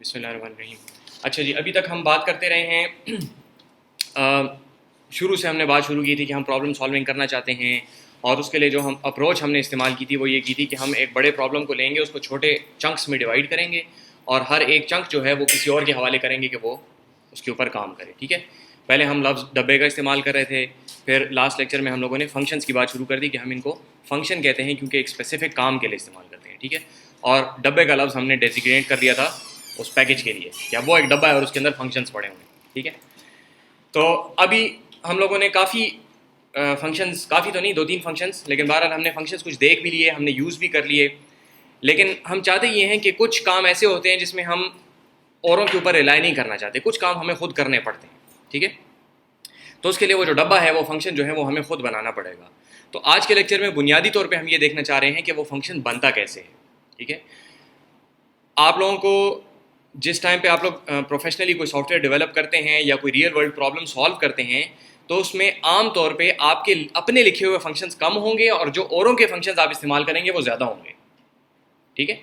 बिस्मिल्लाहिर्रहमानिर्रहीम। अच्छा जी, अभी तक हम बात करते रहे हैं। शुरू से हमने बात शुरू की थी कि हम प्रॉब्लम सॉल्विंग करना चाहते हैं, और उसके लिए जो हम अप्रोच हमने इस्तेमाल की थी वो ये की थी कि हम एक बड़े प्रॉब्लम को लेंगे, उसको छोटे चंक्स में डिवाइड करेंगे, और हर एक चंक जो है वो किसी और के हवाले करेंगे कि वो उसके ऊपर काम करे। ठीक है, पहले हम लफ्ज़ डब्बे का इस्तेमाल कर रहे थे, फिर लास्ट लेक्चर में हम लोगों ने फंक्शंस की बात शुरू कर दी कि हम इनको फंक्शन कहते हैं क्योंकि एक स्पेसिफिक काम के लिए इस्तेमाल करते हैं। ठीक है, और डब्बे का लफ्ज़ हमने डेजिग्नेट कर दिया था उस पैकेज के लिए कि अब वो एक डब्बा है और उसके अंदर फंक्शंस पड़े हुए हैं। ठीक है, तो अभी हम लोगों ने काफ़ी फंक्शंस, काफ़ी तो नहीं, 2-3 फंक्शंस, लेकिन बहरहाल हमने फंक्शंस कुछ देख भी लिए, हमने यूज़ भी कर लिए। लेकिन हम चाहते ये हैं कि कुछ काम ऐसे होते हैं जिसमें हम औरों के ऊपर रिलाई नहीं करना चाहते, कुछ काम हमें खुद करने पड़ते हैं। ठीक है, तो उसके लिए वो जो डब्बा है, वो फंक्शन जो है वो हमें खुद बनाना पड़ेगा। तो आज के लेक्चर में बुनियादी तौर पे हम ये देखना चाह रहे हैं कि वो फंक्शन बनता कैसे है। ठीक है, आप लोगों को जिस टाइम पे आप लोग प्रोफेशनली कोई सॉफ्टवेयर डेवलप करते हैं या कोई रियल वर्ल्ड प्रॉब्लम सॉल्व करते हैं, तो उसमें आम तौर पे आपके अपने लिखे हुए फंक्शंस कम होंगे और जो औरों के फंक्शंस आप इस्तेमाल करेंगे वो ज़्यादा होंगे। ठीक है,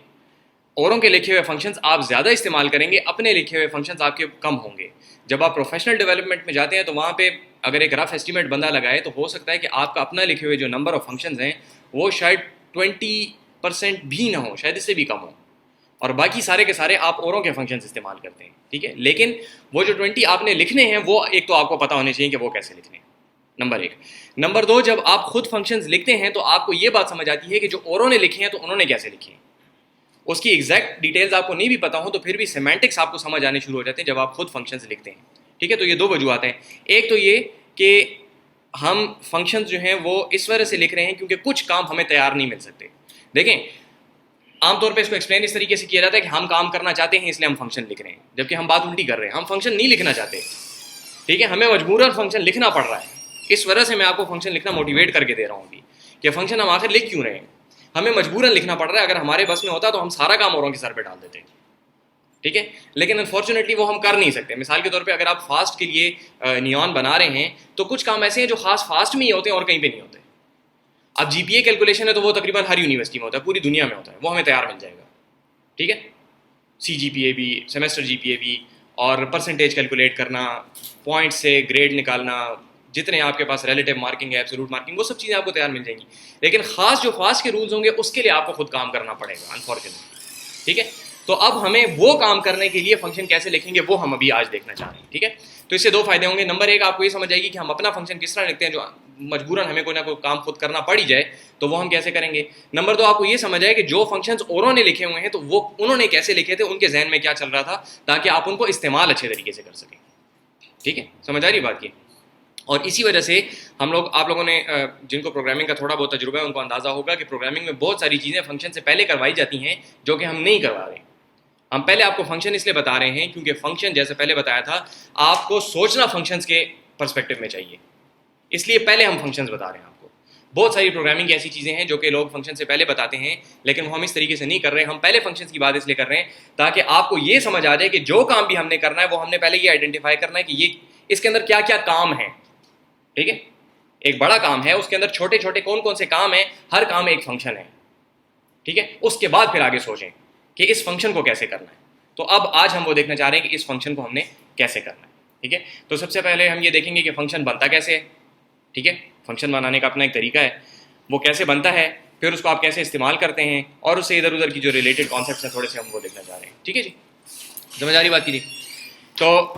औरों के लिखे हुए फंक्शंस आप ज़्यादा इस्तेमाल करेंगे, अपने लिखे हुए फंक्शंस आपके कम होंगे। जब आप प्रोफेशनल डेवलपमेंट में जाते हैं तो वहाँ पे अगर एक रफ एस्टिमेट बंदा लगाए तो हो सकता है कि आपका अपना लिखे हुए जो नंबर ऑफ फंक्शंस हैं वो शायद 20% भी ना हो, शायद इससे भी कम हो, और बाकी सारे के सारे आप औरों के फंक्शंस इस्तेमाल करते हैं। ठीक है, लेकिन वो जो 20 आपने लिखने हैं वो एक तो आपको पता होने चाहिए कि वो कैसे लिखने हैं, नंबर 1। नंबर 2, जब आप खुद फंक्शंस लिखते हैं तो आपको ये बात समझ आती है कि जो औरों ने लिखे हैं तो उन्होंने कैसे लिखे हैं। उसकी एग्जैक्ट डिटेल्स आपको नहीं भी पता हो तो फिर भी सेमेंटिक्स आपको समझ आने शुरू हो जाते हैं जब आप खुद फंक्शंस लिखते हैं। ठीक है, तो ये 2 वजूहत हैं। एक तो ये कि हम फंक्शंस जो हैं वो इस वजह से लिख रहे हैं क्योंकि कुछ काम हमें तैयार नहीं मिल सकते। देखें, आमतौर पे इसको एक्सप्लेन इस तरीके से किया जाता है कि हम काम करना चाहते हैं इसलिए हम फंक्शन लिख रहे हैं, जबकि हम बात उल्टी कर रहे हैं, हम फंक्शन नहीं लिखना चाहते। ठीक है, हमें मजबूरन फंक्शन लिखना पड़ रहा है। इस वजह से मैं आपको फंक्शन लिखना मोटिवेट करके दे रहा हूँ अभी कि फंक्शन हम आखिर लिख क्यों रहे हैं, हमें मजबूरन लिखना पड़ रहा है। अगर हमारे बस में होता तो हम सारा काम औरों के सर पे डाल देते। ठीक है, लेकिन अनफॉर्चुनेटली वो हम कर नहीं सकते। मिसाल के तौर पे अगर आप फास्ट के लिए नियॉन बना रहे हैं तो कुछ काम ऐसे हैं जो खास फास्ट में ही होते हैं और कहीं पे नहीं होते। अब जीपीए कैलकुलेशन है तो वो तकरीबन हर यूनिवर्सिटी में होता है, पूरी दुनिया में होता है, वो हमें तैयार मिल जाएगा। ठीक है, CGPA भी, सेमेस्टर GPA भी, और परसेंटेज कैलकुलेट करना, पॉइंट से ग्रेड निकालना, जितने आपके पास रिलेटिव मार्किंग है, एब्सोल्यूट मार्किंग, वो सब चीज़ें आपको तैयार मिल जाएंगी। लेकिन खास जो फास्ट के रूल्स होंगे उसके लिए आपको खुद काम करना पड़ेगा, अनफॉर्चुनेटली। ठीक है, तो अब हमें वो काम करने के लिए फंक्शन कैसे लिखेंगे वो हम अभी आज देखना चाह रहे हैं। ठीक है, तो इससे 2 फायदे होंगे। नंबर 1, आपको ये समझ आएगी कि हम अपना फंक्शन किस तरह लिखते हैं, जो मजबूरन हमें कोई ना कोई काम खुद करना पड़ ही जाए तो वो हम कैसे करेंगे। नंबर 2, आपको ये समझ आए कि जो फंक्शंस औरों ने लिखे हुए हैं तो वो उन्होंने कैसे लिखे थे, उनके जहन में क्या चल रहा था, ताकि आप उनको इस्तेमाल अच्छे तरीके से कर सकें। ठीक है, समझ आ रही बात की। और इसी वजह से हम लोग, आप लोगों ने जिनको प्रोग्रामिंग का थोड़ा बहुत तजुर्बा है उनको अंदाज़ा होगा कि प्रोग्रामिंग में बहुत सारी चीज़ें फंक्शन से पहले करवाई जाती हैं जो कि हम नहीं करवा रहे। हम पहले आपको फंक्शन इसलिए बता रहे हैं क्योंकि फंक्शन, जैसे पहले बताया था, आपको सोचना फंक्शंस के पर्सपेक्टिव में चाहिए, इसलिए पहले हम फंक्शंस बता रहे हैं आपको। बहुत सारी प्रोग्रामिंग की ऐसी चीज़ें हैं जो कि लोग फंक्शन से पहले बताते हैं, लेकिन वो हम इस तरीके से नहीं कर रहे। हम पहले फंक्शंस की बात इसलिए कर रहे हैं ताकि आपको ये समझ आ जाए कि जो काम भी हमने करना है वो हमने पहले ये आइडेंटिफाई करना है कि ये इसके अंदर क्या क्या काम है। ठीक है, एक बड़ा काम है, उसके अंदर छोटे छोटे कौन कौन से काम हैं, हर काम एक फंक्शन है। ठीक है, उसके बाद फिर आगे सोचें कि इस फंक्शन को कैसे करना है। तो अब आज हम वो देखना चाह रहे हैं कि इस फंक्शन को हमने कैसे करना है। ठीक है, तो सबसे पहले हम ये देखेंगे कि फंक्शन बनता कैसे है। ठीक है, फंक्शन बनाने का अपना एक तरीका है, वो कैसे बनता है, फिर उसको आप कैसे इस्तेमाल करते हैं, और उससे इधर उधर की जो रिलेटेड कॉन्सेप्ट्स हैं थोड़े से हम वो देखना चाह रहे हैं। ठीक है जी, समझ आ रही बात कीजिए। तो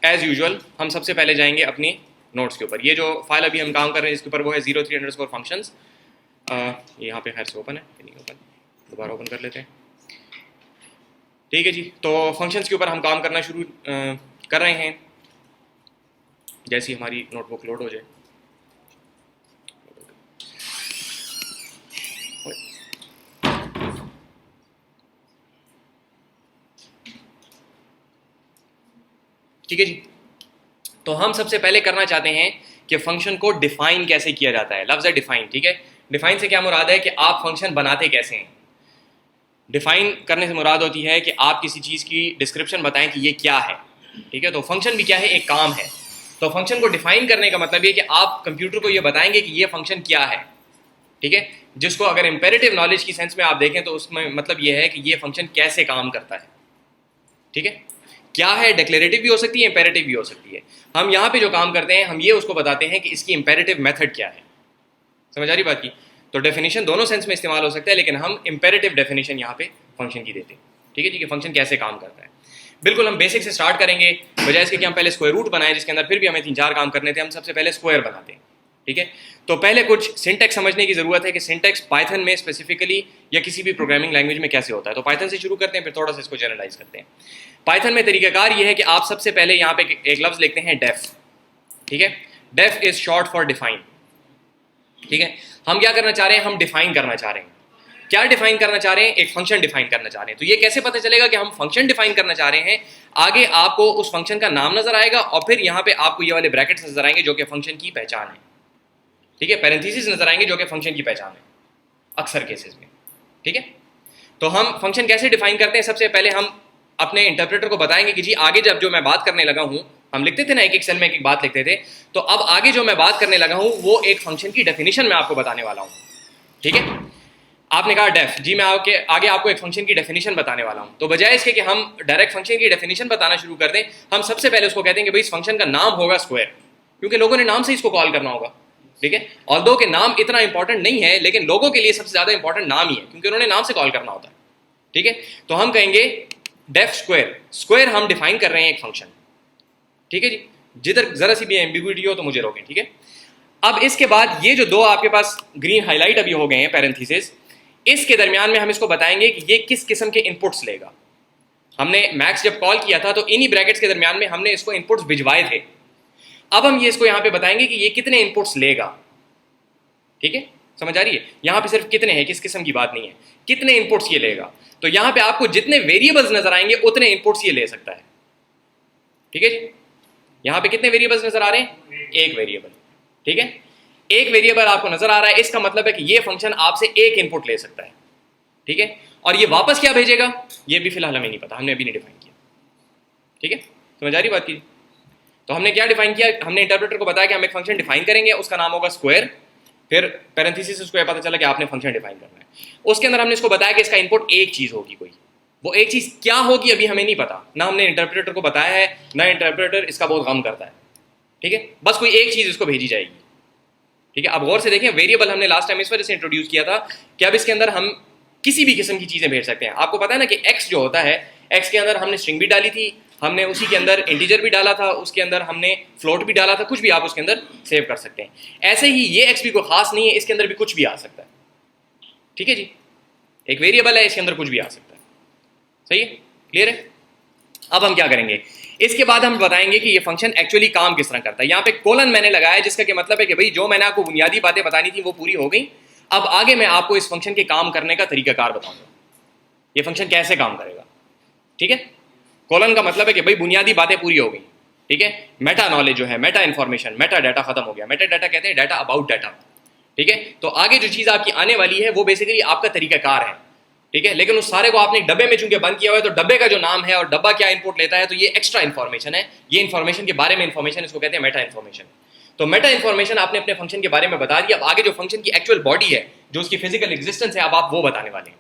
एज़ यूजुअल हम सबसे पहले जाएंगे अपनी नोट्स के ऊपर। ये जो फाइल अभी हम काम कर रहे हैं इसके ऊपर वो है 03_functions। यहाँ पे खैर से ओपन है, नहीं ओपन, दोबारा ओपन कर लेते हैं। ठीक है जी, तो फंक्शंस के ऊपर हम काम करना शुरू कर रहे हैं जैसी हमारी नोटबुक लोड हो जाए। ठीक है जी, तो हम सबसे पहले करना चाहते हैं कि फंक्शन को डिफाइन कैसे किया जाता है। लफ्ज़ है डिफाइन। ठीक है, डिफाइन से क्या मुराद है कि आप फंक्शन बनाते कैसे हैं। डिफाइन करने से मुराद होती है कि आप किसी चीज़ की डिस्क्रिप्शन बताएं कि ये क्या है। ठीक है, तो फंक्शन भी क्या है, एक काम है। तो फंक्शन को डिफाइन करने का मतलब ये कि आप कंप्यूटर को ये बताएंगे कि ये फंक्शन क्या है। ठीक है, जिसको अगर इंपेरेटिव नॉलेज की सेंस में आप देखें तो उसमें मतलब ये है कि ये फंक्शन कैसे काम करता है। ठीक है, क्या है, डिक्लेरेटिव भी हो सकती है, इंपेरेटिव भी हो सकती है। हम यहाँ पे जो काम करते हैं हम ये उसको बताते हैं कि इसकी इंपेरेटिव मेथड क्या है। समझ आ रही बात की? तो डेफिनेशन दोनों सेंस में इस्तेमाल हो सकता है, लेकिन हम इंपेरेटिव डेफिनेशन यहाँ पे फंक्शन की देते हैं। ठीक है जी, कि फंक्शन कैसे काम करता है। बिल्कुल हम बेसिक से स्टार्ट करेंगे, बजाय इसके कि हम पहले स्क्वायर रूट बनाए जिसके अंदर फिर भी हमें 3-4 काम करने थे। हम सबसे पहले स्क्वायर बनाते हैं। ठीक है, तो पहले कुछ सिंटैक्स समझने की जरूरत है कि सिंटैक्स पाइथन में स्पेसिफिकली या किसी भी प्रोग्रामिंग लैंग्वेज में कैसे होता है। तो पाइथन से शुरू करते हैं, फिर थोड़ा सा इसको जनरलाइज करते हैं। पाइथन में तरीकाकार ये है कि आप सबसे पहले यहाँ पे एक लफ्ज लिखते हैं डेफ। ठीक है, def is short for define. ठीक है, हम क्या करना चाह रहे हैं, हम डिफाइन करना चाह रहे हैं। क्या डिफाइन करना चाह रहे हैं, एक फंक्शन डिफाइन करना चाह रहे हैं। तो ये कैसे पता चलेगा कि हम फंक्शन डिफाइन करना चाह रहे हैं? आगे आपको उस फंक्शन का नाम नजर आएगा और फिर यहाँ पे आपको ये वाले ब्रैकेट्स नजर आएंगे जो कि फंक्शन की पहचान है। ठीक है, पैरेंथेसिस नजर आएंगे जो कि फंक्शन की पहचान है अक्सर केसेस में। ठीक है, तो हम फंक्शन कैसे डिफाइन करते हैं? सबसे पहले हम अपने इंटरप्रेटर को बताएंगे कि जी आगे जब जो मैं बात करने लगा हूं, हम लिखते थे ना एक एक सेल में एक एक बात लिखते थे, तो अब आगे जो मैं बात करने लगा हूं वो एक फंक्शन की डेफिनेशन मैं आपको बताने वाला हूं। ठीक है, आपने कहा डेफ, जी मैं आगे आपको एक फंक्शन की डेफिनेशन बताने वाला हूं। तो बजाय इसके कि हम डायरेक्ट फंक्शन की डेफिनेशन बताना शुरू कर दें, हम सबसे पहले उसको कहते हैं कि भाई इस फंक्शन का नाम होगा स्क्वायर, क्योंकि लोगों ने नाम से इसको कॉल करना होगा। ठीक है, ऑल्दो के नाम इतना इंपॉर्टेंट नहीं है, लेकिन लोगों के लिए सबसे ज्यादा इंपॉर्टेंट नाम ही है, क्योंकि उन्होंने नाम से कॉल करना होता है। ठीक है, तो हम कहेंगे डेफ स्क्वायर। स्क्वायर हम डिफाइन कर रहे हैं एक फंक्शन। ठीक है जी, जिधर जरा सी भी एम्बिग्युइटी हो तो मुझे रोकें। ठीक है, अब इसके बाद ये जो दो आपके पास ग्रीन हाईलाइट अभी हो गए हैं पैरेंथेसिस, इसके दरमियान में हम इसको बताएंगे कि ये किस किस्म के इनपुट्स लेगा। हमने मैक्स जब कॉल किया था तो इन्हीं ब्रैकेट्स के दरमियान में हमने इसको इनपुट्स भिजवाए थे। अब हम ये इसको यहां पे बताएंगे कि ये कितने इनपुट्स लेगा। ठीक है, समझ आ रही है? यहां पे सिर्फ कितने हैं, किस किस्म की बात नहीं है, कितने इनपुट्स ये लेगा। तो यहां पे आपको जितने वेरिएबल्स नजर आएंगे उतने इनपुट्स ये ले सकता है। ठीक है जी, यहां पे कितने वेरिएबल्स नजर आ रहे हैं? एक वेरिएबल। ठीक है, एक वेरिएबल आपको नजर आ रहा है, इसका मतलब है कि ये फंक्शन आपसे एक इनपुट ले सकता है। ठीक है, और ये वापस क्या भेजेगा ये भी फिलहाल हमें नहीं पता, हमने अभी नहीं डिफाइन किया। ठीक है, समझ आ रही बात की? तो हमने क्या डिफाइन किया, हमने इंटरप्रेटर को बताया कि हम एक फंक्शन डिफाइन करेंगे, उसका नाम होगा स्क्वायर। फिर पैरेंथेसिस उसको पता चला कि आपने फंक्शन डिफाइन करना है। उसके अंदर हमने इसको बताया कि इसका इनपुट एक चीज होगी कोई, वो एक चीज क्या होगी अभी हमें नहीं पता, ना हमने इंटरप्रेटर को बताया है, ना इंटरप्रेटर इसका बहुत गम करता है। ठीक है, बस कोई एक चीज इसको भेजी जाएगी। ठीक है, अब गौर से देखें, वेरिएबल हमने लास्ट टाइम इस वजह से इंट्रोड्यूस किया था कि अब इसके अंदर हम किसी भी किस्म की चीजें भेज सकते हैं। आपको पता है ना कि एक्स जो होता है, एक्स के अंदर हमने स्ट्रिंग भी डाली थी, हमने उसी के अंदर इंटीजर भी डाला था, उसके अंदर हमने फ्लोट भी डाला था, कुछ भी आप उसके अंदर सेव कर सकते हैं। ऐसे ही ये एक्स भी कोई खास नहीं है, इसके अंदर भी कुछ भी आ सकता है। ठीक है जी, एक वेरिएबल है, इसके अंदर कुछ भी आ सकता है। सही है, क्लियर है? अब हम क्या करेंगे, इसके बाद हम बताएंगे कि ये फंक्शन एक्चुअली काम किस तरह करता है। यहाँ पे कोलन मैंने लगाया जिसका कि मतलब है कि भाई जो मैंने आपको बुनियादी बातें बतानी थी वो पूरी हो गई। अब आगे मैं आपको इस फंक्शन के काम करने का तरीकाकार बताऊंगा, ये फंक्शन कैसे काम करेगा। ठीक है, कोलन का मतलब है कि भाई बुनियादी बातें पूरी हो गई। ठीक है, मेटा नॉलेज जो है, मेटा इन्फॉर्मेशन, मेटा डाटा खत्म हो गया। मेटा डाटा कहते हैं डाटा अबाउट डाटा। ठीक है, तो आगे जो चीज आपकी आने वाली है वो बेसिकली आपका तरीकाकार है। ठीक है, लेकिन उस सारे को आपने एक डब्बे में चूंकि बंद किया हुआ है, तो डब्बे का जो नाम है और डब्बा क्या इनपुट लेता है, तो ये एक्स्ट्रा इन्फॉर्मेशन है। ये इन्फॉर्मेशन के बारे में इन्फॉर्मेशन, इसको कहते हैं मेटा इन्फॉर्मेशन। तो मेटा इन्फॉर्मेशन आपने अपने फंक्शन के बारे में बता दी। अब आगे जो फंक्शन की एक्चुअल बॉडी है, जो उसकी फिजिकल एग्जिस्टेंस है, अब आप वो बताने वाले हैं।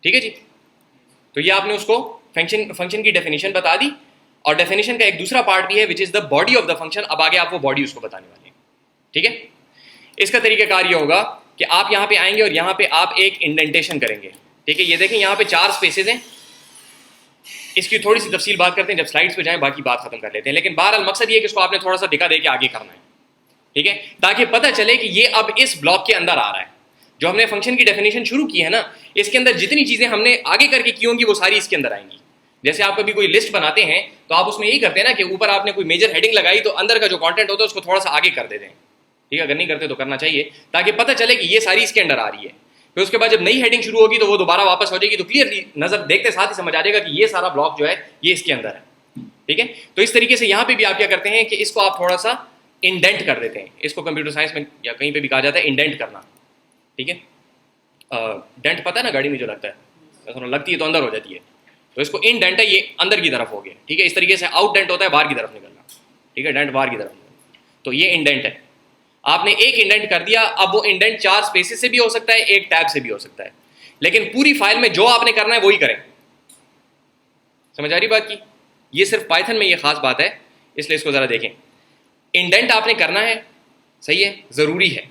ठीक है जी, तो ये आपने उसको फंक्शन की डेफिनेशन बता दी, और डेफिनेशन का एक दूसरा पार्ट भी है which is the body of the function. अब आगे आप वो बॉडी उसको बताने वाले हैं। ठीक है, इसका तरीकाकार ये होगा कि आप यहाँ पे आएंगे और यहाँ पे आप एक इंडेंटेशन करेंगे। ठीक है, ये देखें यहाँ पे 4 स्पेसेस हैं। इसकी थोड़ी सी तफसील बात करते हैं जब स्लाइड्स पे जाएं, बाकी बात खत्म कर लेते हैं। लेकिन बहरहाल मकसद ये कि इसको आपने थोड़ा सा दिखा दे के आगे करना है। ठीक है, ताकि पता चले कि ये अब इस ब्लॉक के अंदर आ रहा है। जो हमने फंक्शन की डेफिनेशन शुरू की है ना, इसके अंदर जितनी चीजें हमने आगे करके की होंगी वो सारी इसके अंदर आएंगी। जैसे आप कभी कोई लिस्ट बनाते हैं तो आप उसमें यही करते हैं ना कि ऊपर आपने कोई मेजर हेडिंग लगाई तो अंदर का जो कंटेंट होता है उसको थोड़ा सा आगे कर देते हैं। ठीक है, अगर नहीं करते तो करना चाहिए, ताकि पता चले कि ये सारी इसके अंदर आ रही है। फिर उसके बाद जब नई हेडिंग शुरू होगी तो वो दोबारा वापस हो जाएगी, तो क्लियरली नजर देखते साथ ही समझ आ जाएगा कि ये सारा ब्लॉक जो है ये इसके अंदर है। ठीक है, तो इस तरीके से यहाँ पे भी आप क्या करते हैं कि इसको आप थोड़ा सा इंडेंट कर देते हैं। इसको कंप्यूटर साइंस में या कहीं पे भी कहा जाता है इंडेंट करना। ठीक है, डेंट पता है ना, गाड़ी में जो लगता है, लगती है तो अंदर हो जाती है, तो इसको इंडेंट है, ये अंदर की तरफ हो गया। ठीक है, इस तरीके से आउट डेंट होता है बाहर की तरफ निकलना। ठीक है, डेंट बाहर की तरफ निकलना, तो ये इंडेंट है। आपने एक इंडेंट कर दिया, अब वो इंडेंट 4 स्पेसेस से भी हो सकता है, एक टैब से भी हो सकता है, लेकिन पूरी फाइल में जो आपने करना है वही करें। समझ आ रही बात की? ये सिर्फ पाइथन में ये खास बात है, इसलिए इसको ज़रा देखें। इंडेंट आपने करना है, सही है, ज़रूरी है।